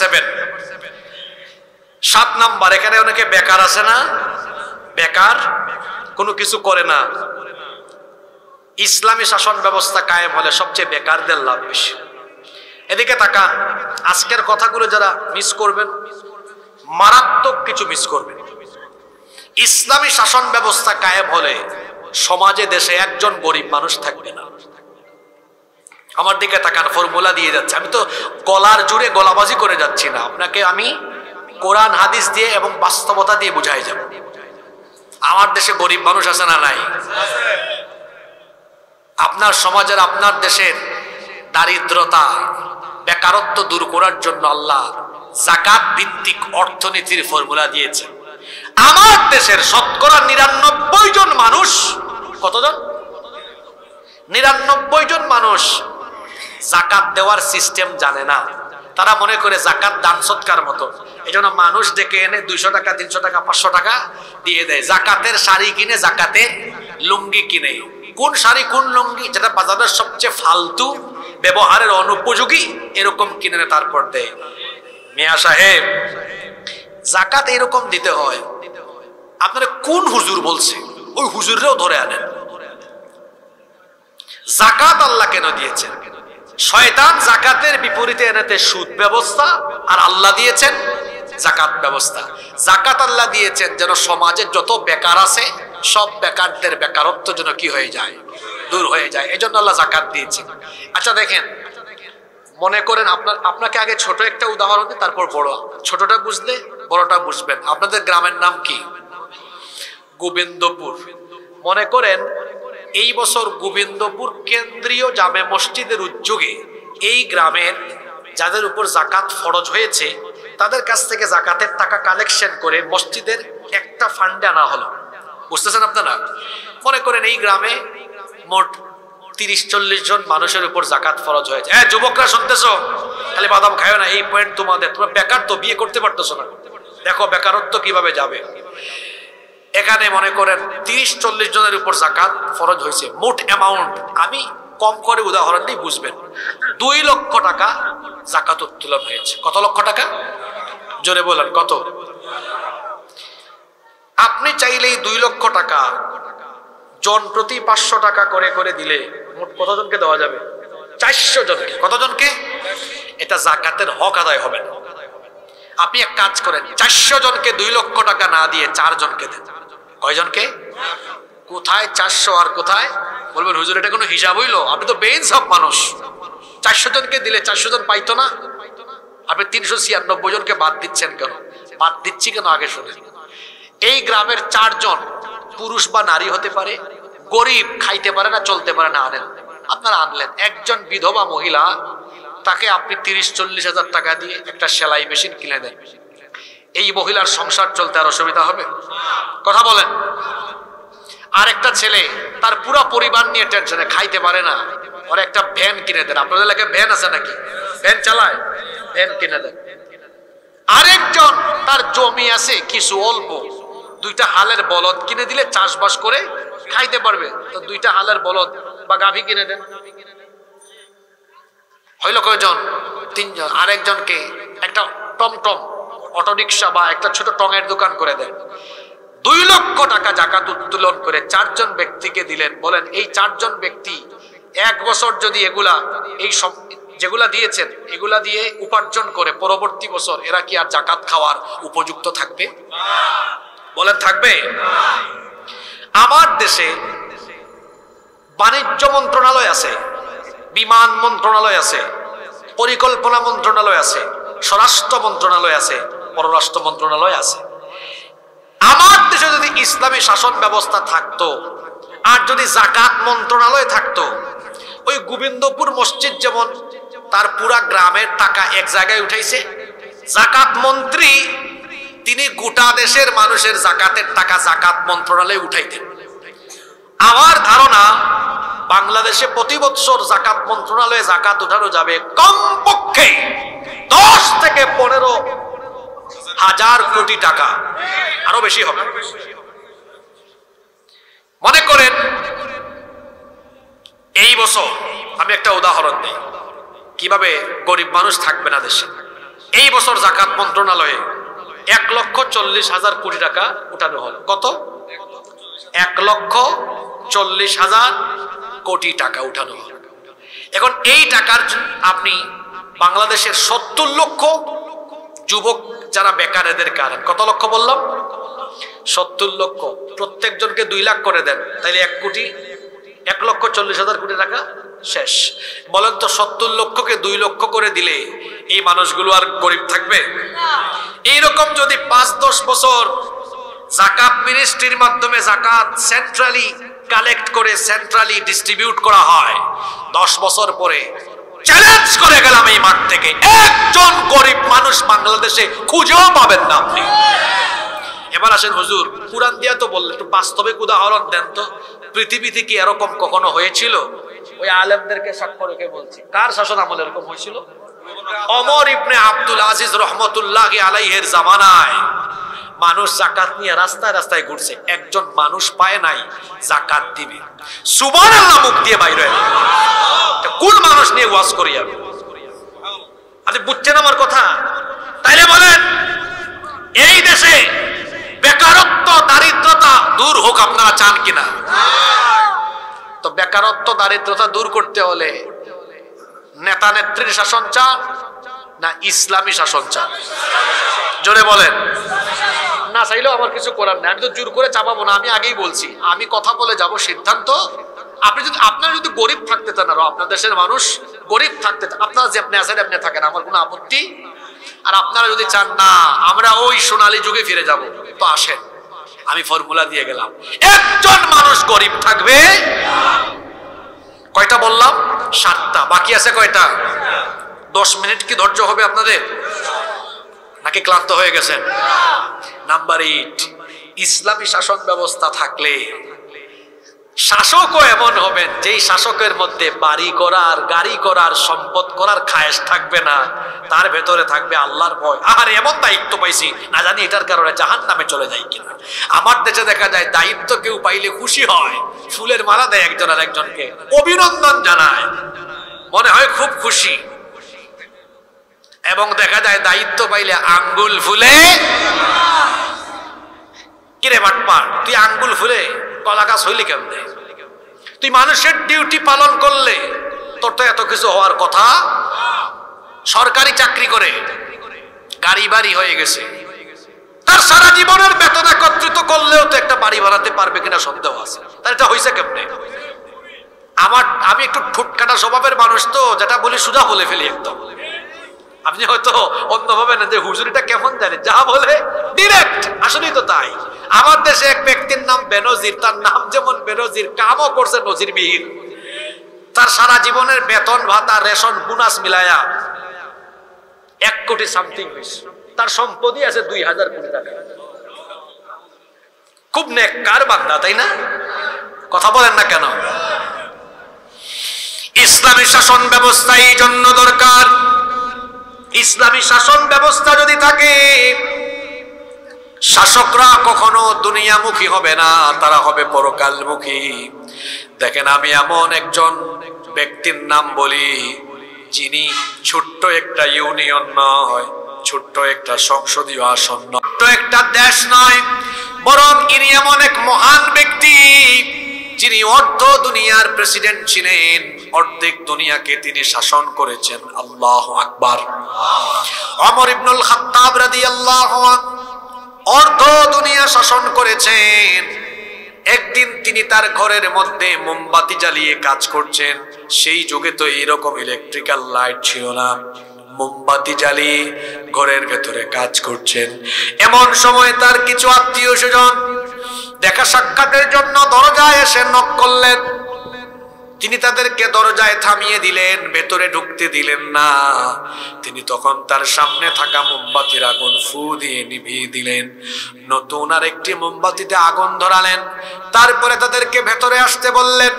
7 নাম্বার, এখানে অনেকে বেকার আছে না? বেকার, কোনো কিছু করে না। ইসলামী শাসন ব্যবস্থা কায়েম হলে সবচেয়ে বেকারদের লাভ বেশি। এদিকে তাকান, আজকের কথাগুলো যারা মিস করবেন, মারাত্মক কিছু মিস করবেন। ইসলামী শাসন ব্যবস্থা কায়েম হলে সমাজে, দেশে একজন গরিব মানুষ থাকবে না। আমার দিকে তাকান, ফর্মুলা দিয়ে যাচ্ছে। আমি তো গলার জুড়ে গলাবাজি করে যাচ্ছি না, আপনাকে আমি কোরআন হাদিস দিয়ে এবং বাস্তবতা দিয়ে বুঝাই যাব। আমার দেশে গরিব মানুষ আছে না নাই? আপনার সমাজের, আপনার দেশের দারিদ্রতা, বেকারত্ব দূর করার জন্য আল্লাহ যাকাত ভিত্তিক অর্থনীতির ফর্মুলা দিয়েছে। আমার দেশের শতকরা 99 জন মানুষ, কতজন? 99 জন মানুষ যাকাত দেওয়ার সিস্টেম জানে না। তারা মনে করে যাকাত দান সৎকার মতো, এই জন্য মানুষ ডেকে এনে 200 টাকা, 300 টাকা, 500 টাকা দিয়ে দেয়। যাকাতের শাড়ি কিনে, যাকাতের লুঙ্গি কিনে। কোন শাড়ি কোন লুঙ্গি যেটা বাজারের সবচেয়ে ফালতু, ব্যবহারের অনুপযোগী, এরকম কিনে তারপর দেয়। মিয়া সাহেব, যাকাত এরকম দিতে হয়। আপনারা কোন হুজুর বলছে, ওই হুজুররেও ধরে আনেন। যাকাত আল্লাহ কেন দিয়েছেন? শয়তান যাকাতের বিপরীতে এনেতে সুদ ব্যবস্থা, আর আল্লাহ দিয়েছেন যাকাত ব্যবস্থা। যাকাত আল্লাহ দিয়েছেন যেন সমাজে যত বেকার আছে, সব বেকারদের বেকারত্ব যেন কি হয়ে যায়, দূর হয়ে যায়। এই জন্য আল্লাহ যাকাত দিয়েছেন। আচ্ছা দেখেন, মনে করেন আপনাকে আগে ছোট একটা উদাহরণ দিই, তারপর বড়। ছোটটা বুঝলে বড়টা বুঝবেন। আপনাদের গ্রামের নাম কি? গোবিন্দপুর। মনে করেন এই বছর গোবিন্দপুর কেন্দ্রীয় জামে মসজিদের উদ্যোগে এই গ্রামের যাদের উপর যাকাত ফরজ হয়েছে, তাদের কাছ থেকে যাকাতের টাকা কালেকশন করে মসজিদের একটা ফান্ডে আনা হলো। বুঝতেছেন আপনারা? মনে করেন এই গ্রামে মোট 30-40 জন মানুষের উপর যাকাত ফরজ হয়েছে। হ্যাঁ যুবকরা শুনতেছো? খালি বাদাম খায় না, এই পয়েন্ট তোমাদের। তোমরা বেকার তো, বিয়ে করতে পারতেছো না। দেখো বেকারত্ব কিভাবে যাবে। এখানে মনে করেন 30-40 জনের উপর যাকাত ফরজ হয়েছে। মোট অ্যামাউন্ট আমি কম করে উদাহরণ দিয়ে বুঝবেন, 2 লক্ষ টাকা যাকাত উত্তোলন হয়েছে। কত লক্ষ টাকা? জোরে বলেন কত? আপনি চাইলেই 2 লক্ষ টাকা জন প্রতি 500 টাকা করে করে দিলে মোট কতজনকে দেওয়া যাবে? 400 জনকে। কতজনকে? এটা যাকাতের হক আদায় হবে না। আপনি এক কাজ করেন, 400 জনকে 2 লক্ষ টাকা না দিয়ে 4 জনকে দেন। কয়জনকে? কোথায় 400 আর কোথায়? বলবেন হুজুর এটা কোনো হিসাব হইলো? আপনি তো বেইনসাফ মানুষ। 400 জনকে দিলে 400 জন পাইতো না? আপনি 396 জনকে বাদ দিচ্ছেন কেন? বাদ দিচ্ছি কেন আগে শুনে। এই গ্রামের 4 জন পুরুষ বা নারী হতে পারে, গরিব, খাইতে পারে না, চলতে পারে না, আনেন। আপনারা আনলেন। একজন বিধবা মহিলা, তাকে আপনি 30-40 হাজার টাকা দিয়ে একটা সেলাই মেশিন কিনে দেন। এই মহিলার সংসার চলতে আর অসুবিধা হবে? কথা বলেন। আর একটা ছেলে, তার পুরো পরিবার নিয়ে টেনশনে, খাইতে পারে না, ওর একটা ভ্যান কিনে দেন। আপনাদের এলাকায় ভ্যান আছে নাকি? ভ্যান চালায়, ভ্যান কিনে দেন। আরেকজন, তার জমি আছে কিছু অল্প, 2টা হালের বলদ কিনে দিলে চাষবাস করে খাইতে পারবে, তো 2টা হালের বলদ বা গাভী কিনে দেন। হইল কয়জন? 3 জন। আরেকজনকে একটা টমটম, অটোরিকশা বা একটা ছোট টঙের দোকান করে দেন। 2 লক্ষ টাকা যাকাত উত্তোলন করে 4 জন ব্যক্তিকে দিলেন। বলেন এই 4 জন ব্যক্তি 1 বছর যদি এগুলা, এই সব যেগুলা দিয়েছেন এগুলা দিয়ে উপার্জন করে পরবর্তী বছর এরা কি আর যাকাত খাওয়ার উপযুক্ত থাকবে? বলেন থাকবে? আমার দেশে বাণিজ্য মন্ত্রণালয় আছে, বিমান মন্ত্রণালয় আছে, পরিকল্পনা মন্ত্রণালয় আছে, স্বরাষ্ট্র মন্ত্রণালয় আছে, পররাষ্ট্র মন্ত্রণালয় আছে। আমার দেশে যদি ইসলামী শাসন ব্যবস্থা থাকতো আর যদি যাকাত মন্ত্রণালয় থাকতো, ওই গোবিন্দপুর মসজিদ যেমন তার পুরা গ্রামের টাকা এক জায়গায় উঠাইছে, যাকাত মন্ত্রী তিনি গোটা দেশের মানুষের যাকাতের টাকা যাকাত মন্ত্রণালয়ে উঠাইতেন। আমার ধারণা বাংলাদেশে প্রতি বছর যাকাত মন্ত্রণালয়ে যাকাত উঠানো যাবে কমপক্ষে 10 থেকে 15 হাজার কোটি টাকা, আরো বেশি হবে। মনে করেন এই বছর, আমি একটা উদাহরণ দিই কিভাবে গরিব মানুষ থাকবে না দেশে। এই বছর যাকাত মন্ত্রণালয়ে 1,40,000 কোটি টাকা উঠানো হলো। কত? 1,40,000 কোটি টাকা উঠানো হলো। এখন এই টাকার আপনি বাংলাদেশের 70 লক্ষ যুবক যারা বেকার, এদের কারণ কত লক্ষ বললাম? 70 লক্ষ। প্রত্যেকজনকে 2 লাখ করে দেন, তাইলে 1,40,000 কোটি টাকা শেষ। বলেন তো 70 লক্ষকে 2 লক্ষ করে দিলে এই মানুষগুলো আর গরিব থাকবে? এইরকম যদি 5-10 বছর যাকাত মিনিস্ট্রির মাধ্যমে যাকাত সেন্ট্রালি কালেক্ট করে সেন্ট্রালি ডিস্ট্রিবিউট করা হয়, 10 বছর পরে চ্যালেঞ্জ করে গেলাম এই মাঠ থেকে, একজন গরিব মানুষ বাংলাদেশে খুঁজেও পাবেন না আপনি। এবার আসেন হুজুর, কুরআন দিয়া তো বললেন, একটু বাস্তবিক উদাহরণ দেন তো। পৃথিবীতে কি এরকম কখনো হয়েছিল? ওই আলেমদেরকে সাক্ষ্য রেখে বলছি, কার শাসন আমলে এরকম হয়েছিল? ওমর ইবনে আব্দুল আজিজ রহমতুল্লাহি আলাইহির জামানায় মানুষ যাকাত নিয়ে রাস্তায় রাস্তায় ঘুরছে, একজন মানুষ পায় নাই যাকাত দিবে। সুবহানাল্লাহ মুখ দিয়ে বাইরে এলো। কোন মানুষ নিয়ে ওয়াজ করি আমি? আপনি বুঝছেন আমার কথা? তাইলে বলেন এই দেশে বেকারত্ব দারিদ্রতা দূর হোক আপনারা চান কিনা? তো বেকারত্ব দারিদ্রতা দূর করতে হলে নেতা নেত্রীর শাসন চান না ইসলামী শাসন চান? জোরে বলেন। না চাইলেও আমার কিছু করার নেই, আমি তো জোর করে চাপাবো না। আমি আগেই বলছি, আমি কথা বলে যাব, সিদ্ধান্ত আপনি। যদি আপনারা যদি গরিব থাকতে চান, আরো আপনার দেশের মানুষ গরিব থাকতে, আপনারা যেমনি আছেন এমনি থাকেন, আমার কোনো আপত্তি। আর আপনারা যদি চান না আমরা ওই সোনালী যুগে ফিরে যাব, তো আসেন, আমি ফর্মুলা দিয়ে গেলাম। একজন মানুষ গরিব থাকবে, কয়টা বললাম? 7টা। বাকি আছে কয়টা? 10 মিনিট কি ধৈর্য হবে আপনাদের, নাকি ক্লান্ত হয়ে গেছেন? নাম্বার 8, ইসলামী শাসন ব্যবস্থা থাকলে শাসকও এমন হবেন যেই শাসকের মধ্যে বাড়ি করার, গাড়ি করার, সম্পদ করার খায়েশ থাকবে না, তার ভেতরে থাকবে আল্লাহর ভয়। আর এমন দায়িত্ব পাইছি, না জানি এটার কারণে জাহান্নামে চলে যাই কিনা। আমার দেশে দেখা যায় দায়িত্ব কেউ পাইলে খুশি হয়, ফুলের মালা দেয় একজন আর একজনকে, অভিনন্দন জানায়, মনে হয় খুব খুশি। এবং দেখা যায় দায়িত্ব পাইলে আঙ্গুল ফুলে। কিরে বাটপার, তুই আঙ্গুল ফুলে কলা গাছ হইলি কেমনে? তুই মানুষের ডিউটি পালন করলে তোর তো এত কিছু হওয়ার কথা। সরকারি চাকরি করে গাড়ি বাড়ি হয়ে গেছে, তার সারা জীবনের বেতন একত্রিত করলেও তো একটা বাড়ি বানাতে পারবে কিনা সন্দেহ আছে। তার এটা হয়েছে কেমনে? আমি একটু ঠুটকাটা স্বভাবের মানুষ, তো যেটা বলি সোজা বলে ফেলি একদম। আপনি হয়তো অন্যভাবে না যে হুজুরিটা কেমন জানে, যা বলে ডিরেক্ট, আসলেই তো তাই। আমার দেশে এক ব্যক্তির নাম বেনজির, তার নাম যেমন বেনজির, কামও করছে নজিরবিহীন। তার সারা জীবনের বেতন ভাতা রেশন বোনাস মিলায়া 1 কোটি সামথিং হয়েছে। তার সম্পত্তি আছে 2000 কোটি টাকা। খুব নেককার বান্দা, তাই না? কথা বলেন না কেন? ইসলামী শাসন ব্যবস্থা এই জন্য দরকার। ইসলামী শাসন ব্যবস্থা যদি থাকে, শাসকরা কখনো দুনিয়ামুখী হবে না, তারা হবে পরকালমুখী। দেখেন, আমি এমন একজন ব্যক্তির নাম বলি, যিনি ছোট্ট একটা ইউনিয়ন নয়, ছোট্ট একটা সংসদীয় আসন নয়, ছোট্ট একটা দেশ নয়, বরং ইনি এমন এক মহান ব্যক্তি যিনি অর্ধ দুনিয়ার প্রেসিডেন্ট ছিলেন, অর্ধেক দুনিয়াকে তিনি শাসন করেছেন। আল্লাহু আকবার। ওমর ইবনুল খাত্তাব রাদিয়াল্লাহু আনহু অর্ধ দুনিয়া শাসন করেছেন। একদিন তিনি তার ঘরের মধ্যে মোমবাতি জ্বালিয়ে কাজ করছেন। সেই যুগে তো এইরকম ইলেকট্রিক্যাল লাইট ছিল না, মোমবাতি জ্বালিয়ে ঘরের ভেতরে কাজ করছেন। এমন সময় তার কিছু আত্মীয় স্বজন দেখা সাক্ষাতের জন্য দরজায় এসে নক করলেন। তিনি তাদেরকে দরজায় থামিয়ে দিলেন, ভেতরে ঢুকতে দিলেন না। তিনি তখন তার সামনে থাকা মোমবাতির আগুন ফু দিয়ে নিভিয়ে দিলেন। নতুন আরেকটি মোমবাতিতে আগুন ধরালেন। তারপরে তাদেরকে ভেতরে আসতে বললেন।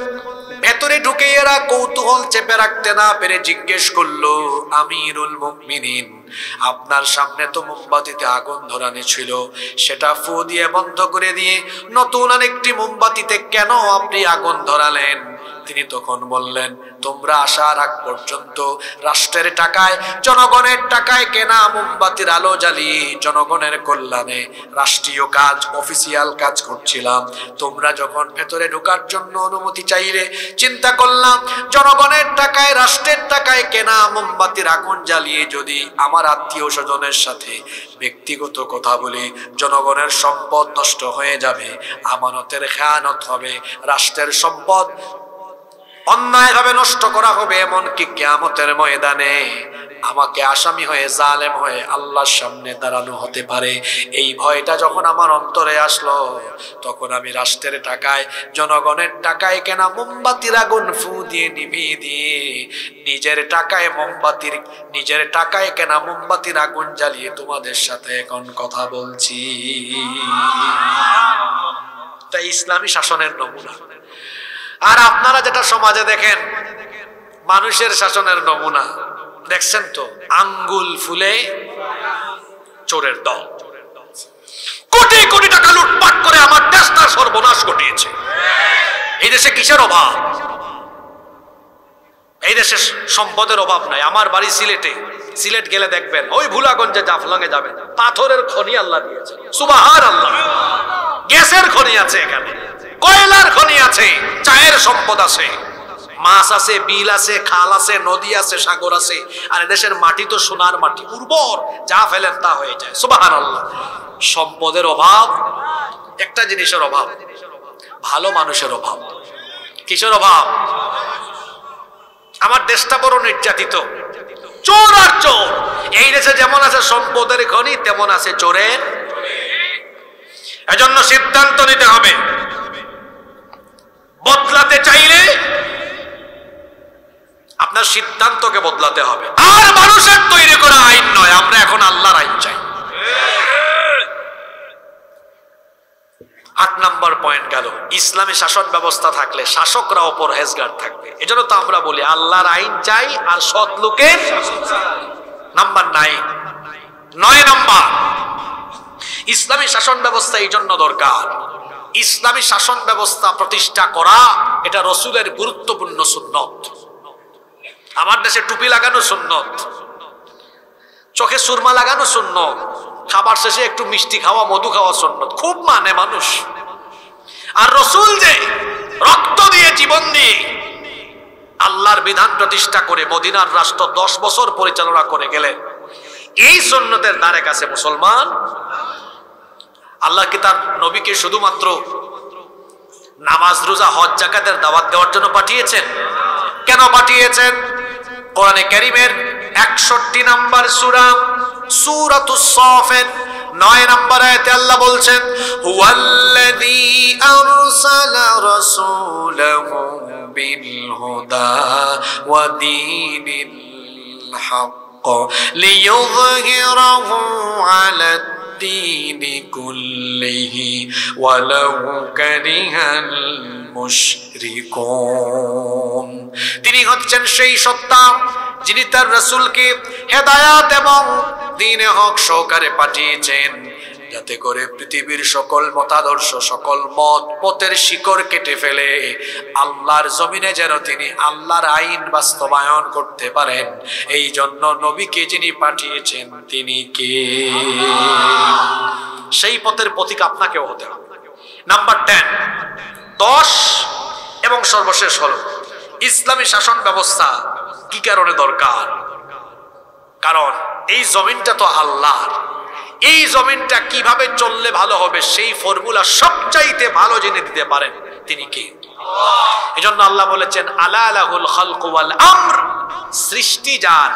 ভেতরে ঢুকে এরা কৌতূহল চেপে রাখতে না পেরে জিজ্ঞেস করলো, আমিরুল মুমিনিন, আপনার সামনে তো মোমবাতিতে আগুন ধরানো ছিল, সেটা ফু দিয়ে বন্ধ করে দিয়ে নতুন আরেকটি মোমবাতিতে কেন আপনি আগুন ধরালেন? তিনি তখন বললেন, তোমরা আসার আগ পর্যন্ত রাষ্ট্রের টাকায়, জনগণের টাকায় কেনা মোমবাতির আলো জ্বালিয়ে জনগণের কল্যাণে রাষ্ট্রীয় কাজ, অফিসিয়াল কাজ করছিলাম। তোমরা যখন ভেতরে ঢোকার জন্য অনুমতি চাইলে, চিন্তা করলাম জনগণের টাকায়, রাষ্ট্রের টাকায় কেনা মোমবাতির আগুন জ্বালিয়ে যদি আমার আত্মীয় স্বজনের সাথে ব্যক্তিগত কথা বলি, জনগণের সম্পদ নষ্ট হয়ে যাবে, আমানতের খেয়ানত হবে, রাষ্ট্রের সম্পদ অন্যায়ভাবে নষ্ট করা হবে, এমনকি কিয়ামতের ময়দানে আমাকে আসামি হয়ে, জালেম হয়ে আল্লাহর সামনে দাঁড়ানো হতে পারে। এই ভয়টা যখন আমার অন্তরে আসলো, তখন আমি রাষ্ট্রের টাকায়, জনগণের টাকায় কেনা মোমবাতির আগুন ফু দিয়ে নিভিয়ে দিয়ে নিজের টাকায় কেনা মোমবাতির আগুন জ্বালিয়ে তোমাদের সাথে এখন কথা বলছি। তাই ইসলামী শাসনের নমুনা। আর আপনারা যেটা সমাজে দেখেন মানুষের শাসনের নমুনা, দেখছেন তো, আঙ্গুল ফুলে চোরের দল, কোটি কোটি টাকা লুটপাট করে আমার দেশটার সর্বনাশ ঘটিয়েছে। এই দেশে কিসের অভাব? এই দেশে সম্পদের অভাব নাই। আমার বাড়ি সিলেটে, সিলেট গেলে দেখবেন ওই ভুলাগঞ্জে, জাফলংয়ে যাবেন, পাথরের খনি আল্লাহ দিয়েছে, সুবহানাল্লাহ। গ্যাসের খনি আছে এখানে, কয়লার খনি আছে, চায়ের সম্পদ আছে, মাছ আছে, বিল আছে, খাল আছে, নদী আছে, সাগর আছে। আর এদেশের মাটি তো সোনার মাটি, উর্বর, যা ফেলেন তা হয়ে যায়, সুবহানাল্লাহ। সম্পদের অভাব, একটা জিনিসের অভাব, ভালো মানুষের অভাব। কিসের অভাব? আমার দেশটা বড় নির্যাতিত, চোর আর চোর। এই দেশে যেমন আছে সম্পদের খনি, তেমন আছে চোরের। এজন্য সিদ্ধান্ত নিতে হবে, বদলাতে চাইলে আপনার সিদ্ধান্তকে বদলাতে হবে। আর মানুষের তৈরি করা আইন নয়, আমরা এখন আল্লাহর আইন চাই। 8 নম্বর পয়েন্ট গেল, ইসলামী শাসন ব্যবস্থা থাকলে শাসকরা পরহেজগার থাকবে। এজন্য তো আমরা বলি আল্লাহর আইন চাই আর সৎ লোকের। নাম্বার 9 নম্বর, ইসলামী শাসন ব্যবস্থা এই জন্য দরকার, ইসলামী শাসন ব্যবস্থা প্রতিষ্ঠা করা এটা রাসূলের গুরুত্বপূর্ণ সুন্নত। আমার দেশে টুপি লাগানো সুন্নত, চোখে সুরমা লাগানো সুন্নত, খাবার শেষে একটু মিষ্টি খাওয়া, মধু খাওয়া সুন্নত, খুব মানে মানুষ। আর রাসূল যে রক্ত দিয়ে, জীবন দিয়ে আল্লাহর বিধান প্রতিষ্ঠা করে মদিনার রাষ্ট্র 10 বছর পরিচালনা করে গেলেন, এই সুন্নতের ধারে কাছে মুসলমান। আল্লাহ কি তার নবীকে শুধুমাত্র নামাজ, রোজা, হজ, যাকাতের দাওয়াত দেওয়ার জন্য পাঠিয়েছেন? কেন পাঠিয়েছেন? কোরআনে কারীমের 61 নম্বর সূরা, সূরাতুস সাফের 9 নম্বর আয়াতে আল্লাহ বলছেন, হুয়াল্লাযী আরসালা রাসূলাহু বিল হুদা ওয়া দীনিল হক লিইয়ুযহিরাহু আলা الدين كله ولو كره المشركون। তিনি হচ্ছেন সেই সত্তা যিনি তার রাসূলকে হেদায়েত এবং দ্বীনে হক সহকারে পাঠিয়েছেন, যাতে করে পৃথিবীর সকল মতাদর্শ, সকল মত পথের শিকড় কেটে ফেলে আল্লাহর জমিনে যেন তিনি আল্লাহর আইন বাস্তবায়ন করতে পারেন। এই জন্য নবীকে যিনি পাঠিয়েছেন তিনি কে? সেই পথের পথিক আপনাকেও হতে হবে। নাম্বার 10, 10 এবং সর্বশেষ হলো ইসলামী শাসন ব্যবস্থা কি কারণে দরকার? কারণ এই জমিনটা তো আল্লাহর। এই জমিনটা কিভাবে চললে ভালো হবে সেই ফর্মুলা সবচাইতে ভালো জেনে দিতে পারেন তিনি কে? এজন্য আল্লাহ বলেছেন, আলা লাহুল খালকু ওয়াল আমর, সৃষ্টি যার,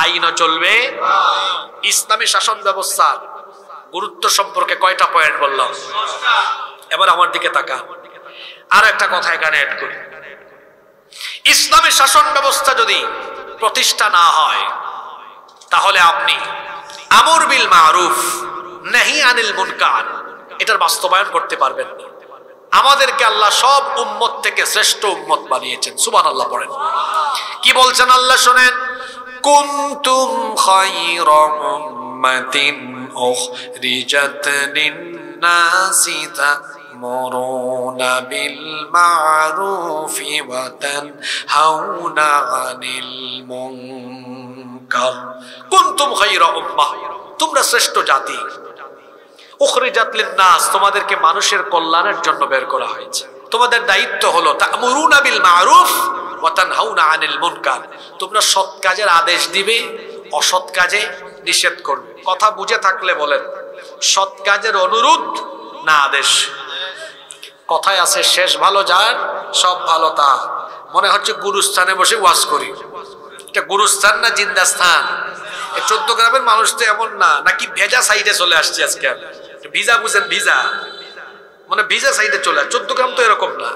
আইনও চলবে। ইসলামী শাসন ব্যবস্থার গুরুত্ব সম্পর্কে কয়টা পয়েন্ট বললাম? এবার আমার দিকে তাকান, আর একটা কথা এখানে অ্যাড করি। ইসলামী শাসন ব্যবস্থা যদি প্রতিষ্ঠা না হয় তাহলে আপনি আমর বিল মারুফ নাহি আনিল মুনকার এটার বাস্তবায়ন করতে পারবেন না। আমাদেরকে আল্লাহ সব উম্মত থেকে শ্রেষ্ঠ উম্মত বানিয়েছেন। সুবহানাল্লাহ পড়েন। কি বলছেন আল্লাহ শুনেন, কুনতুম খায়রা উম্মাতিন উখরিজাত লিন-নাসি তা'মুরুনা বিল মা'রুফি ওয়া তানহাউনা আনিল মুনকার। কুনতুম খায়রা উম্মাহ, তোমরা শ্রেষ্ঠ জাতি। উখরিজাত লিন-নাস, তোমাদেরকে মানুষের কল্যাণের জন্য বের করা হয়েছে। তোমাদের দায়িত্ব হলো তা'মুরুনা বিল মা'রুফ ওয়া তানহাউনা আনিল মুনকার, তোমরা সৎ কাজের আদেশ দিবে, অসৎ কাজে নিষেধ করবে। কথা বুঝে থাকলে বলেন, সৎ কাজের অনুরোধ না আদেশ? কথায় আছে, শেষ ভালো যার সব ভালো তার। মনে হচ্ছে গুরুস্থানে বসে ওয়াজ করি। এটা গুরুস্থান না জিন্দাস্থান? 14 গ্রামের মানুষ তো এমন না, নাকি ভেজা সাইডে চলে আসছে আজকে। ভিজা বুঝেন, ভিজা মানে ভিজা সাইডে চলে আসছে। 14 গ্রাম তো এরকম না।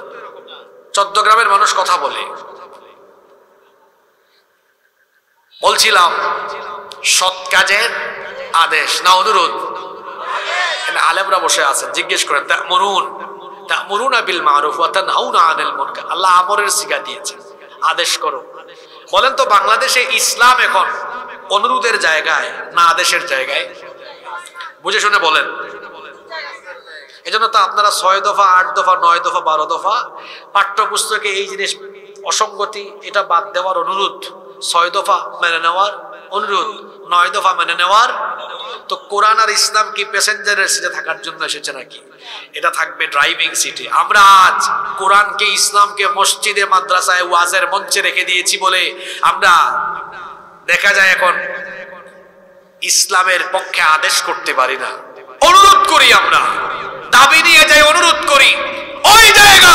14 গ্রামের মানুষ কথা বলে। বলছিলাম সৎ কাজের আদেশ না অনুরোধ? আলেমরা বসে আছেন, জিজ্ঞেস করেন তা'মুরুনা বিল মারুফ ওয়া তানহাউনা আনিল মুনকার। আল্লাহ আমরের সিগা দিয়েছেন, আদেশ করো। বলেন তো বাংলাদেশে ইসলাম এখন অনুরোধের জায়গায় না আদেশের জায়গায়? বুঝে শুনে বলেন। এজন্য তো আপনারা 6 দফা, 8 দফা, 9 দফা, 12 দফা পাঠ্যপুস্তকে এই জিনিস অসঙ্গতি, এটা বাদ দেওয়ার অনুরোধ। 6 দফা মেনে নেওয়ার অনুরোধ, 9 দফা মেনে নেওয়ার। তো কোরআন আর ইসলাম কি প্যাসেঞ্জারের সিটে থাকার জন্য এসেছে নাকি? এটা থাকবে ড্রাইভিং সিটে। আমরা আজ কোরআনকে, ইসলামকে মসজিদে, মাদ্রাসায়, ওয়াজের মঞ্চে রেখে দিয়েছি বলে আমরা দেখা যায় এখন ইসলামের পক্ষে আদেশ করতে পারি না। অনুরোধ করি, আমরা দাবি নিয়ে যাই, অনুরোধ করি। ওই জায়গা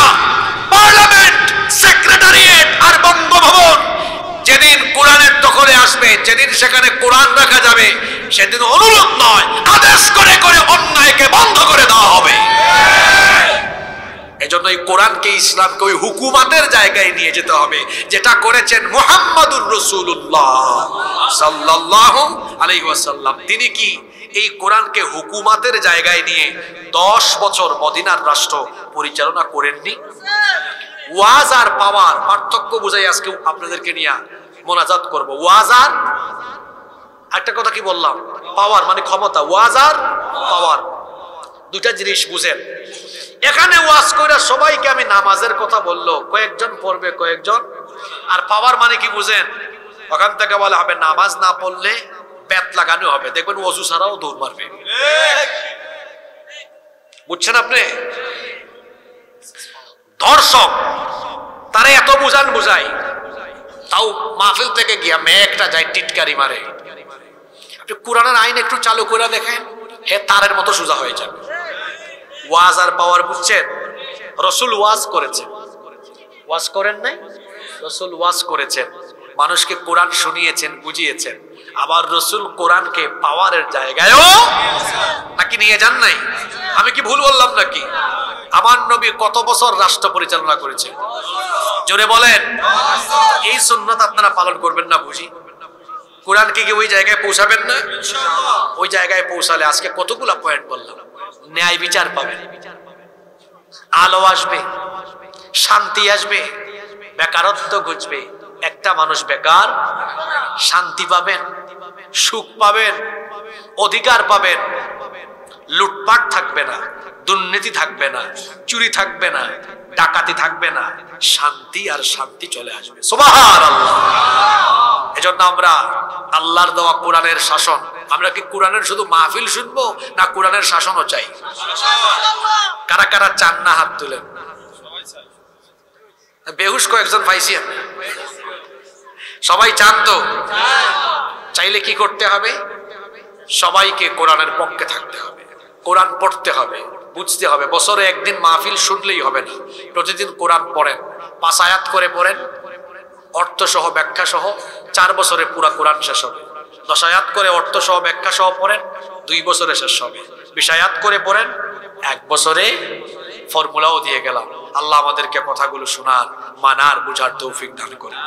পার্লামেন্ট, সেক্রেটারিয়েট আর বঙ্গভবন যেদিন কোরআনের দখলে আসবে, যেদিন সেখানে কোরআন রাখা যাবে, সেদিন অনুরোধ নয়, আদেশ করে করে অন্যায়কে বন্ধ করে দেওয়া হবে। এজন্য এই কোরআনকে, ইসলামকে ওই হুকুমাতের জায়গায় নিয়ে যেতে হবে, যেটা করেছেন মুহাম্মাদুর রাসূলুল্লাহ সাল্লাল্লাহু আলাইহি ওয়াসাল্লাম। তিনি কি এই কোরআনকে হুকুমাতের জায়গায় নিয়ে 10 বছর মদিনার রাষ্ট্র পরিচালনা করেননি? ওয়াজ আর পাওয়ার পার্থক্য বুঝাই আজকে আপনাদেরকে নিয়ে মোনাজাত করব। ওয়াজ আর একটা কথা কি বললাম, পাওয়ার মানে ক্ষমতা। ওয়াজ আর পাওয়ার দুটা জিনিস বুঝেন। এখানে ওয়াজ কইরা সবাইকে আমি নামাজের কথা বললো, কয়েকজন পড়বে, কয়েকজন। আর পাওয়ার মানে কি বুঝেন? ওখান থেকে বলা হবে নামাজ না পড়লে ব্যাট লাগানো হবে, দেখবেন ওযু ছাড়াও দৌড় মারবে। বুঝছেন আপনি? দর্শক তারা এত বুঝাই, তাও মাহফিল থেকে গিয়া মেয়েটা যায় টিটকারি মারে। আপনি কোরআনের আইন একটু চালু করে দেখেন, হে তারের মতো সোজা হয়ে যাবে। ওয়াজ আর পাওয়ার বুঝছেন? রাসূল ওয়াজ করেছেন, ওয়াজ করেন নাই? রাসূল ওয়াজ করেছেন, মানুষকে কোরআন শুনিয়েছেন, বুঝিয়েছেন। আবার রাসূল কোরআনকে পাওয়ারের জায়গায়ও নাকি নিয়ে যান নাই? আমি কি ভুল বললাম নাকি? আমার নবী কত বছর রাষ্ট্র পরিচালনা করেছেন? জোরে বলেন। এই সুন্নাত আপনারা পালন করবেন না বুঝি? কোরআনকে কি ওই জায়গায় পৌঁছাবেন না? ওই জায়গায় পৌঁছালে আজকে কতগুলা পয়েন্ট বললাম। ন্যায় বিচার পাবেন, আলো আসবে, শান্তি আসবে, বেকারত্ব ঘুচবে। একটা মানুষ বেকার শান্তি পাবেন, সুখ পাবেন, অধিকার পাবেন, লুটপাট থাকবে না, দুর্নীতি থাকবে না, চুরি থাকবে না, ডাকাতি থাকবে না, শান্তি আর শান্তি চলে আসবে। সুবহানাল্লাহ। এজন্য আমরা আল্লাহর দেওয়া কোরআনের শাসন, আমরা কি কোরআনের শুধু মাহফিল শুনবো না কোরআনের শাসনও চাই? কারা কারা চান না হাত তুলেন? বেহুশ কয়েকজন পাইছি। সবাই চান তো? চাইলে কি করতে হবে? সবাইকে কোরআনের পক্ষে থাকতে হবে, কোরআন পড়তে হবে, বুঝতে হবে। বছরে একদিন মাহফিল শুনলেই হবে না, প্রতিদিন কোরআন পড়েন, 5 আয়াত করে পড়েন, অর্থ সহ ব্যাখ্যা সহ। 4 বছরে পুরা কোরআন শেষ হবে। 10 আয়াত করে অর্থ সহ ব্যাখ্যা সহ পড়েন, 2 বছরে শেষ হবে। 20 আয়াত করে পড়েন, 1 বছরে ফর্মুলাও দিয়ে গেলাম। আল্লাহ আমাদেরকে কথাগুলো শোনার, মানার, বুঝার তৌফিক দান করেন।